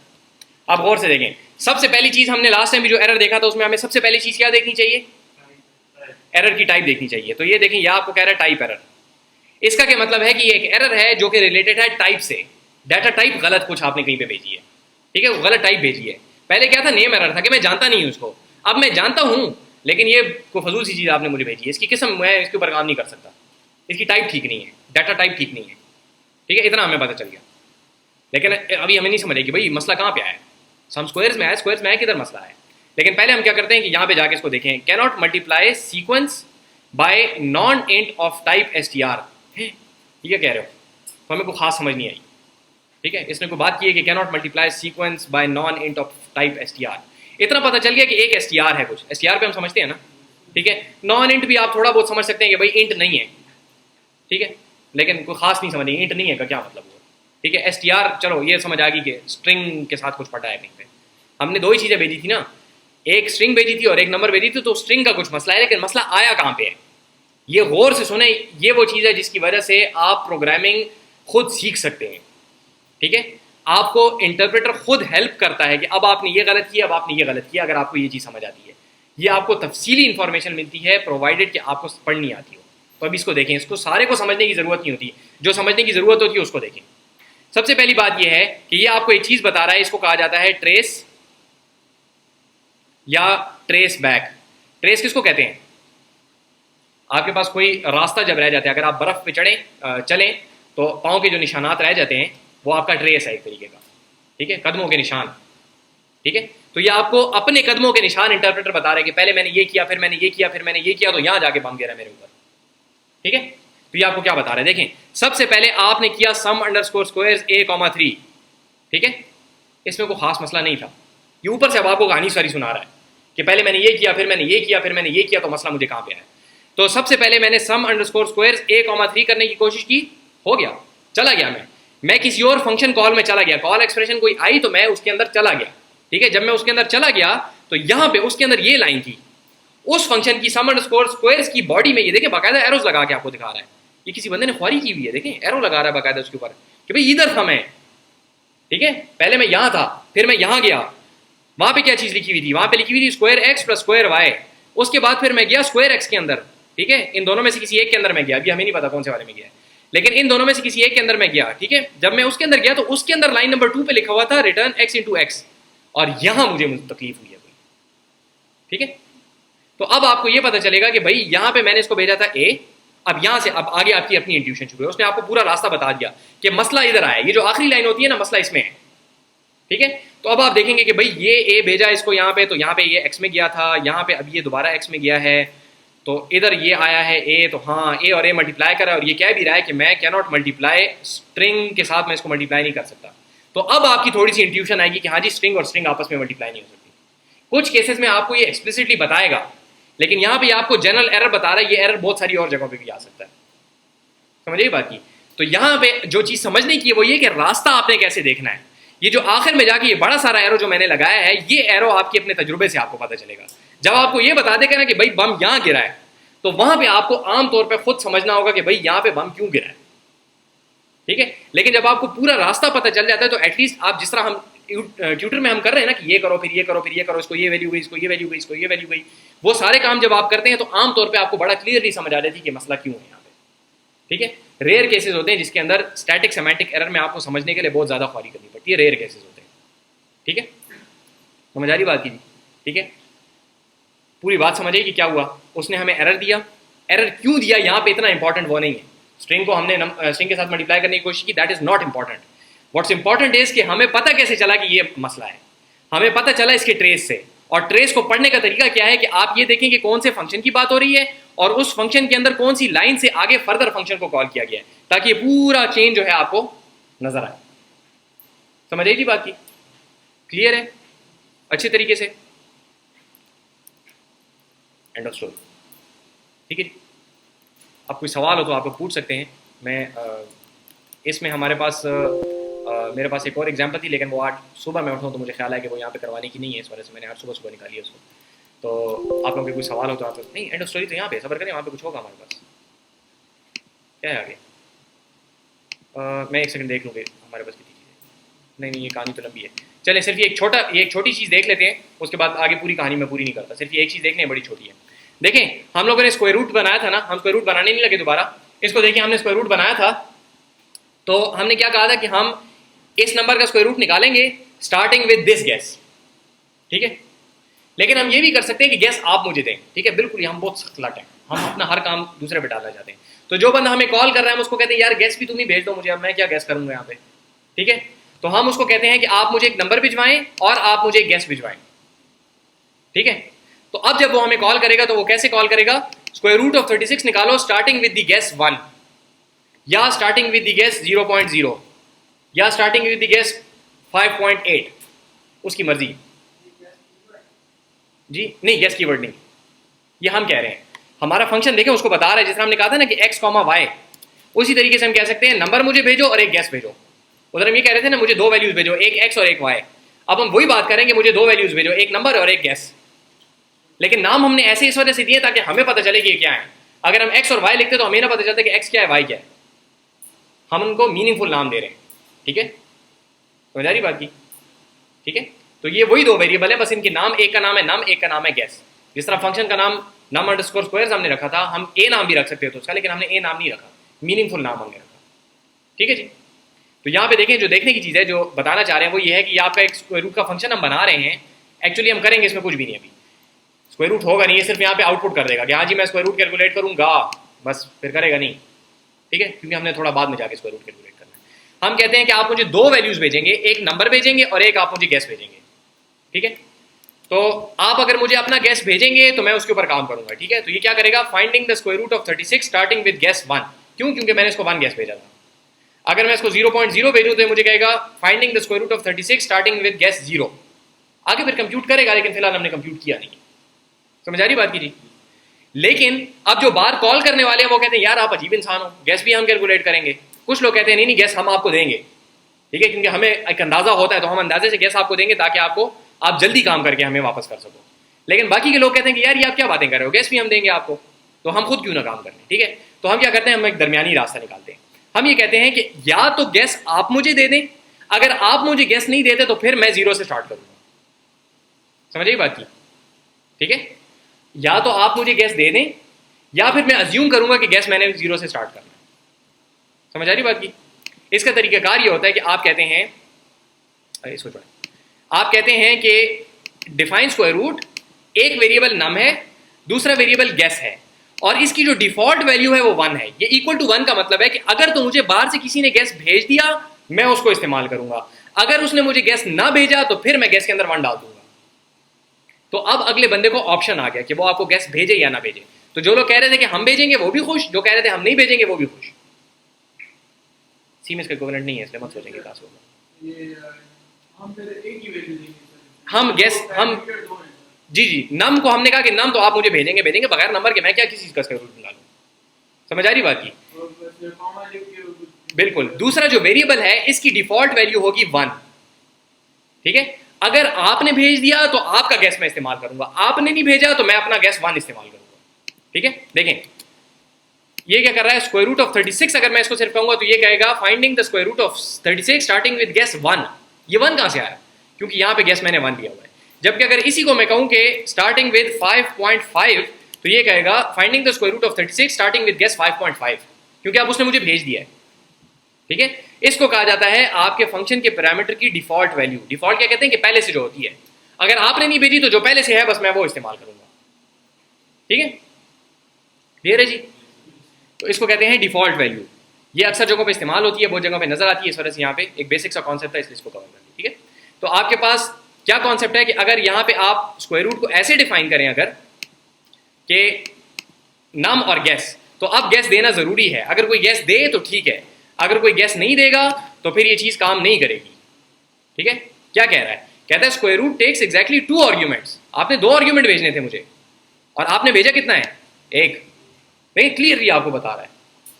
आप गौर से देखें, सबसे पहली चीज़ हमने लास्ट टाइम भी जो एरर देखा था उसमें हमें सबसे पहली चीज़ क्या देखनी चाहिए, एरर की टाइप देखनी चाहिए। तो ये देखें, यह आपको कह रहा है टाइप एरर, इसका क्या मतलब है कि ये एक एरर है जो कि रिलेटेड है टाइप से, डाटा टाइप गलत कुछ आपने कहीं पे भेजी है, ठीक है, वो गलत टाइप भेजी है। पहले क्या था, नेम एरर था कि मैं जानता नहीं हूँ उसको, अब मैं जानता हूँ लेकिन ये कोई फजूल सी चीज़ आपने मुझे भेजी है, इसकी किस्म मैं इसके ऊपर काम नहीं कर सकता, इसकी टाइप ठीक नहीं है, डाटा टाइप ठीक नहीं है, ठीक है, इतना हमें पता चल गया। लेकिन अभी हमें नहीं समझ कि भाई मसला कहाँ पे आया है, सम स्क्वायर्स में आया, स्क्वायर्स में आया, किधर मसला है। लेकिन पहले हम क्या करते हैं कि यहाँ पे जाके इसको देखें, can not multiply sequence bye non int of type str, ये कह रहे हो, तो हमें कोई खास समझ नहीं आई, ठीक है। इसने कोई बात की है कि can not multiply sequence bye non int of type str, इतना पता चल गया कि एक str है, कुछ str पे हम समझते हैं ना, ठीक है। नॉन इंट भी आप थोड़ा बहुत समझ सकते हैं कि भाई इंट नहीं है, ठीक है, लेकिन कोई खास नहीं समझ, इंट नहीं है का क्या मतलब हुआ, ठीक है। str चलो ये समझ आ गई कि स्ट्रिंग के साथ कुछ पटा है कहीं पे। हमने दो ही चीज़ें भेजी थी ना, एक स्ट्रिंग भेजी थी और एक नंबर भेजी थी, तो स्ट्रिंग का कुछ मसला है, लेकिन मसला आया कहाँ पे है, ये गौर से सुने। ये वो चीज़ है जिसकी वजह से आप प्रोग्रामिंग खुद सीख सकते हैं, ठीक है। आपको इंटरप्रेटर खुद हेल्प करता है कि अब आपने ये गलत किया, अब आपने ये गलत किया, अगर आपको ये चीज़ समझ आती है, ये आपको तफसीली इंफॉर्मेशन मिलती है, प्रोवाइडेड कि आपको पढ़नी आती हो। तो अब इसको देखें, इसको सारे को समझने की ज़रूरत नहीं होती, जो समझने की ज़रूरत होती है उसको देखें। सबसे पहली बात यह है कि ये आपको एक चीज़ बता रहा है, इसको कहा जाता है ट्रेस या ट्रेस बैक। ट्रेस किसको कहते हैं? आपके पास कोई रास्ता जब रह जाता है, अगर आप बर्फ पे चलें तो पाँव के जो निशानात रह जाते हैं वो आपका ट्रेस है एक तरीके का, ठीक है, कदमों के निशान, ठीक है। तो ये आपको अपने कदमों के निशान इंटरप्रेटर बता रहे हैं कि पहले मैंने ये किया, फिर मैंने ये किया, फिर मैंने ये किया, तो यहां जाके बम गिरा मेरे ऊपर, ठीक है। तो ये आपको क्या बता रहे हैं? देखें, सबसे पहले आपने किया सम अंडरस्कोर स्क्वायर्स a,3, ठीक है। इसमें कोई खास मसला नहीं था, ये ऊपर से अब आपको कहानी सारी सुना रहा है कि पहले मैंने ये किया, फिर मैंने ये किया, फिर मैंने ये किया, तो मसला मुझे कहां पे आया। तो सबसे पहले मैंने सम अंडरस्कोर स्क्वायर्स a,3 करने की कोशिश की, हो गया, चला गया मैं किसी और फंक्शन कॉल में चला गया, कॉल एक्सप्रेशन कोई आई तो मैं उसके अंदर चला गया, ठीक है। जब मैं उसके अंदर चला गया तो यहां पे उसके अंदर ये लाइन थी उस फंक्शन की, सम अंडरस्कोर स्क्वायर्स की बॉडी में, ये देखें बाकायदा एरोज लगा के आपको दिखा रहा है, ये किसी बंदे ने ख्वारी की हुई है, देखें एरो लगा रहा है बाकायदा उसके ऊपर कि भाई इधर था मैं, ठीक है। पहले मैं यहां था, फिर मैं यहां गया, वहां पे क्या चीज लिखी हुई थी? वहां पे लिखी हुई थी square x plus square y. उसके बाद फिर मैं गया स्क्वायर एक्स के अंदर, ठीक है। इन दोनों में से किसी एक के अंदर मैं गया, अभी हमें नहीं पता कौन से वाले में गया, लेकिन इन दोनों में से किसी एक के अंदर मैं गया, ठीक है। जब मैं उसके अंदर गया तो उसके अंदर लाइन नंबर 2 पे लिखा हुआ था रिटर्न x इंटू एक्स, और यहां मुझे तकलीफ हुई है भाई, ठीक है। तो अब आपको यह पता चलेगा कि भाई यहां पे मैंने इसको भेजा था a, अब यहां से अब आगे आपकी अपनी इंट्यूशन शुरू है, उसने आपको पूरा रास्ता बता दिया कि मसला इधर आया, ये जो आखिरी लाइन होती है ना, मसला इसमें है, ठीक है। तो अब आप देखेंगे कि भाई ये a भेजा इसको यहाँ पे, तो यहाँ पे ये x में गया था, यहाँ पे अब ये दोबारा x में गया है, तो इधर ये आया है a, तो हाँ a और a मल्टीप्लाई करा, और ये कह भी रहा है कि मैं कैन नॉट मल्टीप्लाई स्ट्रिंग के साथ, मैं इसको मल्टीप्लाई नहीं कर सकता। तो अब आपकी थोड़ी सी इंट्यूशन आएगी कि हाँ जी स्ट्रिंग और स्ट्रिंग आपस में मल्टीप्लाई नहीं हो सकती। कुछ केसेस में आपको ये एक्सप्लिसिटली बताएगा, लेकिन यहाँ पे आपको जनरल एरर बता रहा है, ये एरर बहुत सारी और जगहों पे भी आ सकता है, समझिए बात की। तो यहाँ पे जो चीज समझने की है वो ये कि रास्ता आपने कैसे देखना है। ये जो आखिर में जाके ये बड़ा सारा एरो जो मैंने लगाया है, ये एरो आपके अपने तजुर्बे से आपको पता चलेगा। जब आपको ये बता देगा ना कि भाई बम यहाँ गिरा है, तो वहां पे आपको आमतौर पे खुद समझना होगा कि भाई यहाँ पे बम क्यों गिरा है, ठीक है। लेकिन जब आपको पूरा रास्ता पता चल जाता है तो एटलीस्ट आप जिस तरह हम ट्यूटर में हम कर रहे हैं ना कि ये करो फिर ये करो फिर ये करो, इसको ये वैल्यू गई, इसको ये वैल्यू गई, इसको ये वैल्यू गई, वो सारे काम जब आप करते हैं तो आमतौर पर आपको बड़ा क्लियरली समझ आ जाती है कि मसला क्यों है यहाँ पे, ठीक है। रेयर केसेस होते हैं जिसके अंदर स्टैटिक सेमेंटिक एरर में आपको समझने के लिए बहुत ज्यादा ख्वारी करनी पड़ती है, रेयर केसेस होते हैं, ठीक है। समझ आ रही बात की, ठीक है। पूरी बात समझिए कि क्या हुआ, उसने हमें एरर दिया, एरर क्यों दिया यहाँ पे इतना इंपॉर्टेंट वो नहीं है। स्ट्रिंग को हमने स्ट्रिंग के साथ मल्टीप्लाई करने की कोशिश की, that is not important. What's important is कि हमें पता कैसे चला कि ये मसला है, हमें पता चला इसके ट्रेस से, और ट्रेस को पढ़ने का तरीका क्या है कि आप ये देखें कि कौन से फंक्शन की बात हो रही है और उस फंक्शन के अंदर कौन सी लाइन से आगे फर्दर फंक्शन को कॉल किया गया है, ताकि ये पूरा चेन जो है आपको नजर आए। समझ आई बात की, क्लियर है अच्छे तरीके से, एंड ऑफ स्टोरी, ठीक है जी। अब कोई सवाल हो तो आप पूछ सकते हैं। मैं इसमें हमारे पास मेरे पास एक और एग्जांपल थी, लेकिन वो आज सुबह मैं उठा तो मुझे ख्याल है कि वो यहाँ पे करवाने की नहीं है, इस वजह से मैंने आज सुबह निकाली है उसको। तो आप लोगों के कोई सवाल हो तो आप नहीं, एंड ऑफ स्टोरी तो यहाँ पे सबर करें, वहाँ पे कुछ होगा हमारे पास, क्या है आगे। मैं एक सेकंड देख लूँगी हमारे पास कितनी चीज़ें, नहीं ये कहानी तो लंबी है। चलें सिर्फ ये एक छोटी चीज़ देख लेते हैं, उसके बाद आगे पूरी कहानी मैं पूरी नहीं करता, सिर्फ ये एक चीज़ देखने है, बड़ी छोटी है। देखें हम लोगों ने स्क्वायर रूट बनाया था ना, हम स्क्वायर रूट बनाने नहीं लगे दोबारा, इसको देखिए हमने स्क्वायर रूट बनाया था, तो हमने क्या कहा था कि हम इस नंबर का स्क्वायर रूट निकालेंगे स्टार्टिंग विद दिस गैस, ठीक है। लेकिन हम ये भी कर सकते हैं कि गैस आप मुझे दें, ठीक है, बिल्कुल हम बहुत सख्त लट हैं, हम अपना हर काम दूसरे पे डालना चाहते हैं। तो जो बंदा हमें कॉल कर रहा है हम उसको कहते हैं यार गैस भी तुम ही भेज दो मुझे, अब मैं क्या गैस करूंगा यहाँ पे, ठीक है। तो हम उसको कहते हैं कि आप मुझे एक नंबर भिजवाएं और आप मुझे एक गैस भिजवाएं, ठीक है। तो अब जब वो हमें कॉल करेगा तो वो कैसे कॉल करेगा, स्क्वायर रूट ऑफ 36 निकालो स्टार्टिंग विद द गैस 1, या स्टार्टिंग विद द गैस 0.0, या स्टार्टिंग विद द गैस 5.8, उसकी मर्जी जी। नहीं गैस कीवर्ड नहीं, ये हम कह रहे हैं हमारा फंक्शन देखें उसको बता रहा है, जिस तरह हमने कहा था ना कि x, y, उसी तरीके से हम कह सकते हैं नंबर मुझे भेजो और एक गैस भेजो। उधर हम ये कह रहे थे ना मुझे दो वैल्यूज भेजो, एक x और एक y। अब हम वही बात करेंगे मुझे दो वैल्यूज भेजो, एक नंबर और एक गैस, लेकिन नाम हमने ऐसे इस वजह से दिए ताकि हमें पता चले कि ये क्या है। अगर हम x और y लिखते तो हमें ना पता चलता कि x क्या है y क्या है, हम उनको मीनिंगफुल नाम दे रहे हैं, ठीक है, समझ आ रही बात की, ठीक है। तो ये वही दो वेरिएबल है, बस इनके नाम, एक का नाम है नम, एक का नाम है गैस। जिस तरह फंक्शन का नाम नम अंडरस्कोर स्क्वायर्स हमने रखा था, हम ए नाम भी रख सकते थे उसका, लेकिन हमने ए नाम नहीं रखा, मीनिंगफुल नाम हमने रखा, ठीक है जी। तो यहाँ पे देखें जो देखने की चीज़ है जो बताना चाह रहे हैं वो ये है कि आपका एक स्क्वायर रूट का फंक्शन हम बना रहे हैं, एक्चुअली हम करेंगे इसमें कुछ भी नहीं अभी, स्क्वायर रूट होगा नहीं, ये सिर्फ यहाँ पे आउटपुट कर देगा कि हाँ जी मैं स्क्वायर रूट कैलकुलेट करूँगा, बस फिर करेगा नहीं, ठीक है, क्योंकि हमने थोड़ा बाद में जाके स्क्वायर रूट कैलकुलेट करना है। हम कहते हैं कि आप मुझे दो वैल्यूज भेजेंगे, एक नंबर भेजेंगे और एक आप मुझे गैस भेजेंगे, ठीक है। तो आप अगर मुझे अपना गैस भेजेंगे तो मैं उसके ऊपर काम करूंगा, ठीक है। तो ये क्या करेगा, finding the square root of 36 starting with guess 1, क्यों, क्योंकि मैंने इसको 1 गैस भेजा था। अगर मैं इसको 0.0 भेजूं तो मुझे कहेगा finding the square root of 36 starting with guess 0, आगे फिर कंप्यूट करेगा, लेकिन फिलहाल हमने कंप्यूट किया नहीं। समझ आ रही बात की जी। लेकिन अब जो बार कॉल करने वाले हैं वो कहते हैं यार आप अजीब इंसान हो, गैस भी हम कैलकुलेट करेंगे। कुछ लोग कहते हैं नहीं नहीं गैस हम आपको देंगे, ठीक है, क्योंकि हमें एक अंदाजा होता है तो हम अंदाजे से गैस आपको देंगे ताकि आपको आप जल्दी काम करके हमें वापस कर सको। लेकिन बाकी के लोग कहते हैं कि यार ये आप क्या बातें कर रहे हो, गैस भी हम देंगे आपको, तो हम खुद क्यों ना काम करें, ठीक है। तो हम क्या करते हैं, हम एक दरमियानी रास्ता निकालते हैं। हम ये कहते हैं कि या तो गैस आप मुझे दे दें, अगर आप मुझे गैस नहीं देते तो फिर मैं 0 से स्टार्ट करूंगा। समझ आई बात की, ठीक है। या तो आप मुझे गैस दे दें या फिर मैं अज्यूम करूंगा कि गैस मैंने 0 से स्टार्ट करना है। समझ आ रही बात की। इसका तरीकाकार ये होता है कि आप कहते हैं, इसको छोड़ें, आप कहते हैं कि डिफाइन स्क्वायर रूट, एक वेरिएबल नम है, दूसरा वेरिएबल गैस है, और इसकी जो डिफॉल्ट वैल्यू है वो 1 है। ये इक्वल टू 1 का मतलब है कि अगर तो मुझे बाहर से किसी ने गैस भेज दिया मैं उसको इस्तेमाल करूंगा, अगर उसने मुझे गैस ना भेजा तो फिर मैं गैस के अंदर 1 डाल दूंगा। तो अब अगले बंदे को ऑप्शन आ गया कि वो आपको गैस भेजे या ना भेजे। तो जो लोग कह रहे थे कि हम भेजेंगे वो भी खुश, जो कह रहे थे हम नहीं भेजेंगे वो भी खुश। सीमेंस का इक्विवेलेंट नहीं है इसलिए मत सोचेंगे क्लास होगा। हम गैस हम जी जी नम को हमने कहा कि नम तो आप मुझे भेजेंगे भेजेंगे, बगैर नंबर के मैं क्या किसी चीज का स्क्वायर रूट निकालूं। समझ आ रही बात की। बिल्कुल। दूसरा जो वेरिएबल है इसकी डिफॉल्ट वैल्यू होगी 1, ठीक है। अगर आपने भेज दिया तो आपका गैस मैं इस्तेमाल करूंगा, आपने नहीं भेजा तो मैं अपना गैस 1 इस्तेमाल करूंगा, ठीक है। देखें ये क्या कर रहा है, स्क्वायर रूट ऑफ 36 अगर मैं इसको सिर्फ कहूंगा तो ये कहेगा finding the square root of 36 starting with guess 1। ये 1 कहां से आया, क्योंकि यहां पे गैस मैंने 1 दिया हुआ है। जबकि अगर इसी को मैं कहूं कि स्टार्टिंग विद 5.5 तो ये कहेगा finding the square root of 36 starting with guess 5.5, क्योंकि अब उसने मुझे भेज दिया है, ठीक है। इसको कहा जाता है आपके फंक्शन के पैरामीटर की डिफॉल्ट वैल्यू। डिफॉल्ट क्या कहते हैं कि पहले से जो होती है, अगर आपने नहीं भेजी तो जो पहले से है बस मैं वो इस्तेमाल करूंगा, ठीक है। क्लियर है जी। तो इसको कहते हैं डिफॉल्ट वैल्यू। ये अक्सर जगहों पे इस्तेमाल होती है, बहुत जगहों पे नजर आती है, इस वजह से यहाँ पे एक बेसिक सा कॉन्सेप्ट है इसलिए इसको कवर कर लिया, ठीक है। तो आपके पास क्या कॉन्सेप्ट है कि अगर यहाँ पे आप स्क्वायर रूट को ऐसे डिफाइन करें अगर कि नम और गैस, तो अब गैस देना जरूरी है। अगर कोई गैस दे तो ठीक है, अगर कोई गैस नहीं देगा तो फिर ये चीज काम नहीं करेगी, ठीक है। क्या कह रहा है, कहता है square root takes exactly 2 arguments. आपने 2 आर्ग्यूमेंट भेजने थे मुझे और आपने भेजा कितना है, 1। नहीं क्लियरली आपको बता रहा है।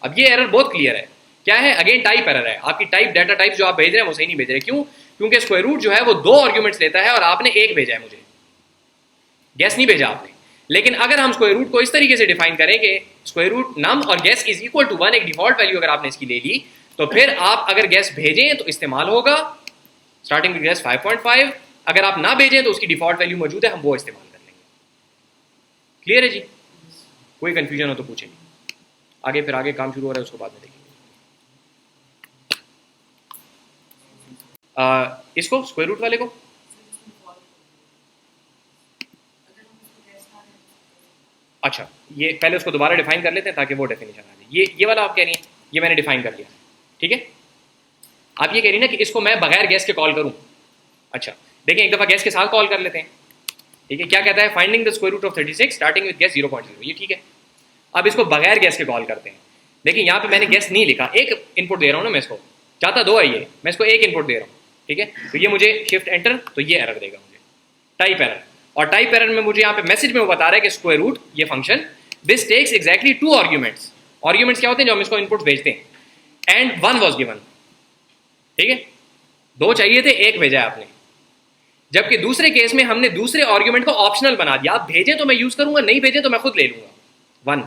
अब ये एरर बहुत क्लियर है, क्या है, अगेन टाइप एरर है। आपकी टाइप डाटा टाइप जो आप भेज रहे हैं वो सही नहीं भेज रहे। क्यों, क्योंकि स्क्वायर रूट जो है वो 2 आर्ग्यूमेंट्स लेता है और आपने 1 भेजा है, मुझे गैस नहीं भेजा आपने। लेकिन अगर हम स्क्वायर रूट को इस तरीके से डिफाइन करें कि स्क्वायर रूट नम और गैस इज इक्वल टू 1, एक डिफॉल्ट वैल्यू अगर आपने इसकी ले ली तो फिर आप अगर गैस भेजें तो इस्तेमाल होगा स्टार्टिंग विद गैस 5.5, अगर आप ना भेजें तो उसकी डिफॉल्ट वैल्यू मौजूद है, हम वो इस्तेमाल कर लेंगे। क्लियर है जी। कोई कंफ्यूजन हो तो पूछेंगे, आगे फिर आगे काम शुरू हो रहा है उसको बाद में देखेंगे। इसको स्क्वायर रूट वाले को अच्छा ये पहले उसको दोबारा डिफाइन कर लेते हैं ताकि वो डेफिनेशन आ जाए। ये वाला आप कह रही हैं ये मैंने डिफाइन कर लिया, ठीक है। आप ये कह रही ना कि इसको मैं बगैर गैस के कॉल करूं। अच्छा देखें एक दफा गैस के साथ कॉल कर लेते हैं, ठीक है। क्या कहता है, finding the square root of 36 starting with guess 0.0, ये ठीक है। अब इसको बगैर गैस के कॉल करते हैं। देखिए यहाँ पे मैंने गैस नहीं लिखा, एक इनपुट दे रहा हूँ ना मैं इसको, चाहता 2 है ये, मैं इसको 1 इनपुट दे रहा हूँ, ठीक है। तो ये मुझे शिफ्ट एंटर, तो ये एरर देगा मुझे, टाइप एरर। और टाइप एरर में मुझे यहाँ पे मैसेज में वो बता रहा है कि स्क्वायर रूट ये function this takes exactly 2 arguments. Arguments क्या होते हैं, जो हम इसको इनपुट भेजते हैं, एंड 1 वॉज गिवन, ठीक है। 2 चाहिए थे, 1 भेजा है आपने। जबकि दूसरे केस में हमने दूसरे आर्ग्यूमेंट को ऑप्शनल बना दिया, आप भेजें तो मैं यूज करूंगा, नहीं भेजें तो मैं खुद ले लूंगा 1,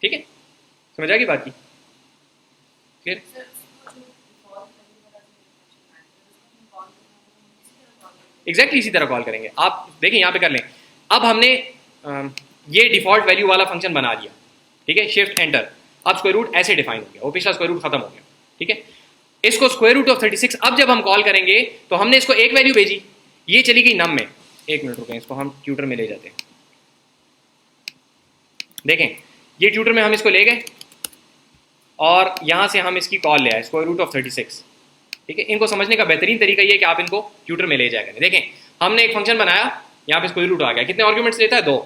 ठीक है। समझ आ गई बात की। फिर एग्जैक्टली इसी तरह कॉल करेंगे। आप देखिए यहाँ पे कर लें, अब हमने ये डिफॉल्ट वैल्यू वाला फंक्शन बना दिया, ठीक है, शिफ्ट एंटर। अब स्क्वायर रूट ऐसे डिफाइन हो गया, वो पिछला स्क्वायर रूट खत्म हो गया, ठीक है। इसको स्क्वायर रूट ऑफ 36 अब जब हम कॉल करेंगे तो हमने इसको 1 वैल्यू भेजी, ये चली गई नम में। 1 मिनट रुकें, इसको हम ट्यूटर में ले जाते हैं। देखें ये ट्यूटर में हम इसको ले गए और यहाँ से हम इसकी कॉल ले आए, स्क्वायर रूट ऑफ 36। ठीक है, इनको समझने का बेहतरीन तरीका ये है कि आप इनको ट्यूटर में ले जाया करें। देखें हमने एक फंक्शन बनाया, यहाँ पे स्क्वायर रूट आ गया, कितने आर्ग्यूमेंट्स लेता है 2।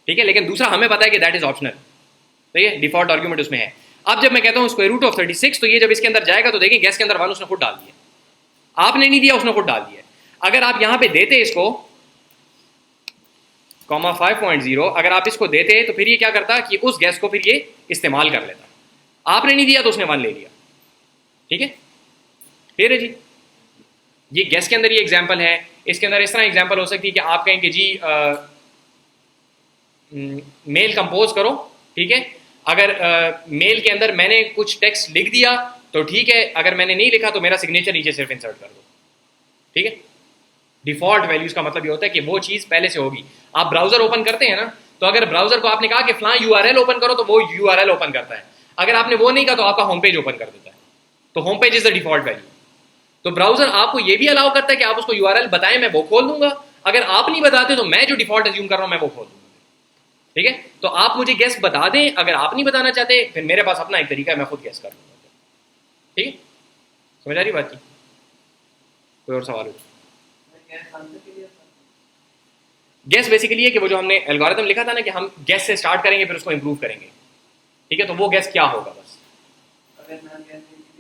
ठीक है, लेकिन दूसरा हमें पता है कि दैट इज ऑप्शनल, ठीक है, डिफॉल्ट आर्ग्यूमेंट उसमें है। अब जब मैं कहता हूँ स्क्वायर रूट ऑफ 36, तो ये जब इसके अंदर जाएगा तो देखें गैस के अंदर 1 उसने खुद डाल दिया, आपने नहीं दिया, उसने खुद डाल दिया। अगर आप यहाँ पे देते इसको कॉमा 5.0, अगर आप इसको देते तो फिर ये क्या करता कि उस गैस को फिर ये इस्तेमाल कर लेता, आपने नहीं दिया तो उसने 1 ले लिया। ठीक है, फिर है जी ये गैस के अंदर ये एग्जांपल है। इसके अंदर इस तरह एग्जांपल हो सकती है कि आप कहें कि जी मेल कंपोज करो। ठीक है, अगर मेल के अंदर मैंने कुछ टेक्स्ट लिख दिया तो ठीक है, अगर मैंने नहीं लिखा तो मेरा सिग्नेचर नीचे सिर्फ इंसर्ट कर दो। ठीक है, डिफॉल्ट वैल्यूज का मतलब ये होता है कि वो चीज़ पहले से होगी। आप ब्राउजर ओपन करते हैं ना, तो अगर ब्राउजर को आपने कहा कि फलां यूआरएल ओपन करो तो वो यूआरएल ओपन करता है, अगर आपने वो नहीं कहा तो आपका होम पेज ओपन कर देता है। तो home page is the default value. तो ब्राउजर आपको ये भी अलाउ करता है कि आप उसको यूआरएल बताएं, मैं वो खोल दूंगा। अगर आप नहीं बताते तो मैं जो डिफॉल्ट एज्यूम कर रहा हूं मैं वो खोल दूंगा। ठीक है, तो आप मुझे गैस बता दें, अगर आप नहीं बताना चाहते फिर मेरे पास अपना एक तरीका है, मैं खुद गैस कर लूंगा। ठीक है, समझ आ रही बात की? कोई और सवाल हो? गैस बेसिकली है कि वो जो हमने एल्गोरिथम लिखा था ना कि हम गैस से स्टार्ट करेंगे फिर उसको इंप्रूव करेंगे। ठीक है, तो वो गैस क्या होगा, बस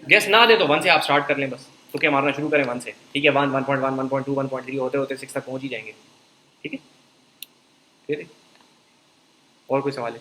गैस ना दे तो 1 से आप स्टार्ट कर लें, बस तो क्या मारना शुरू करें 1 से। ठीक है, 1, 1.1, 1.2, 1.3 होते होते 6 तक पहुंच ही जाएंगे। ठीक है, फिर और कोई सवाल है?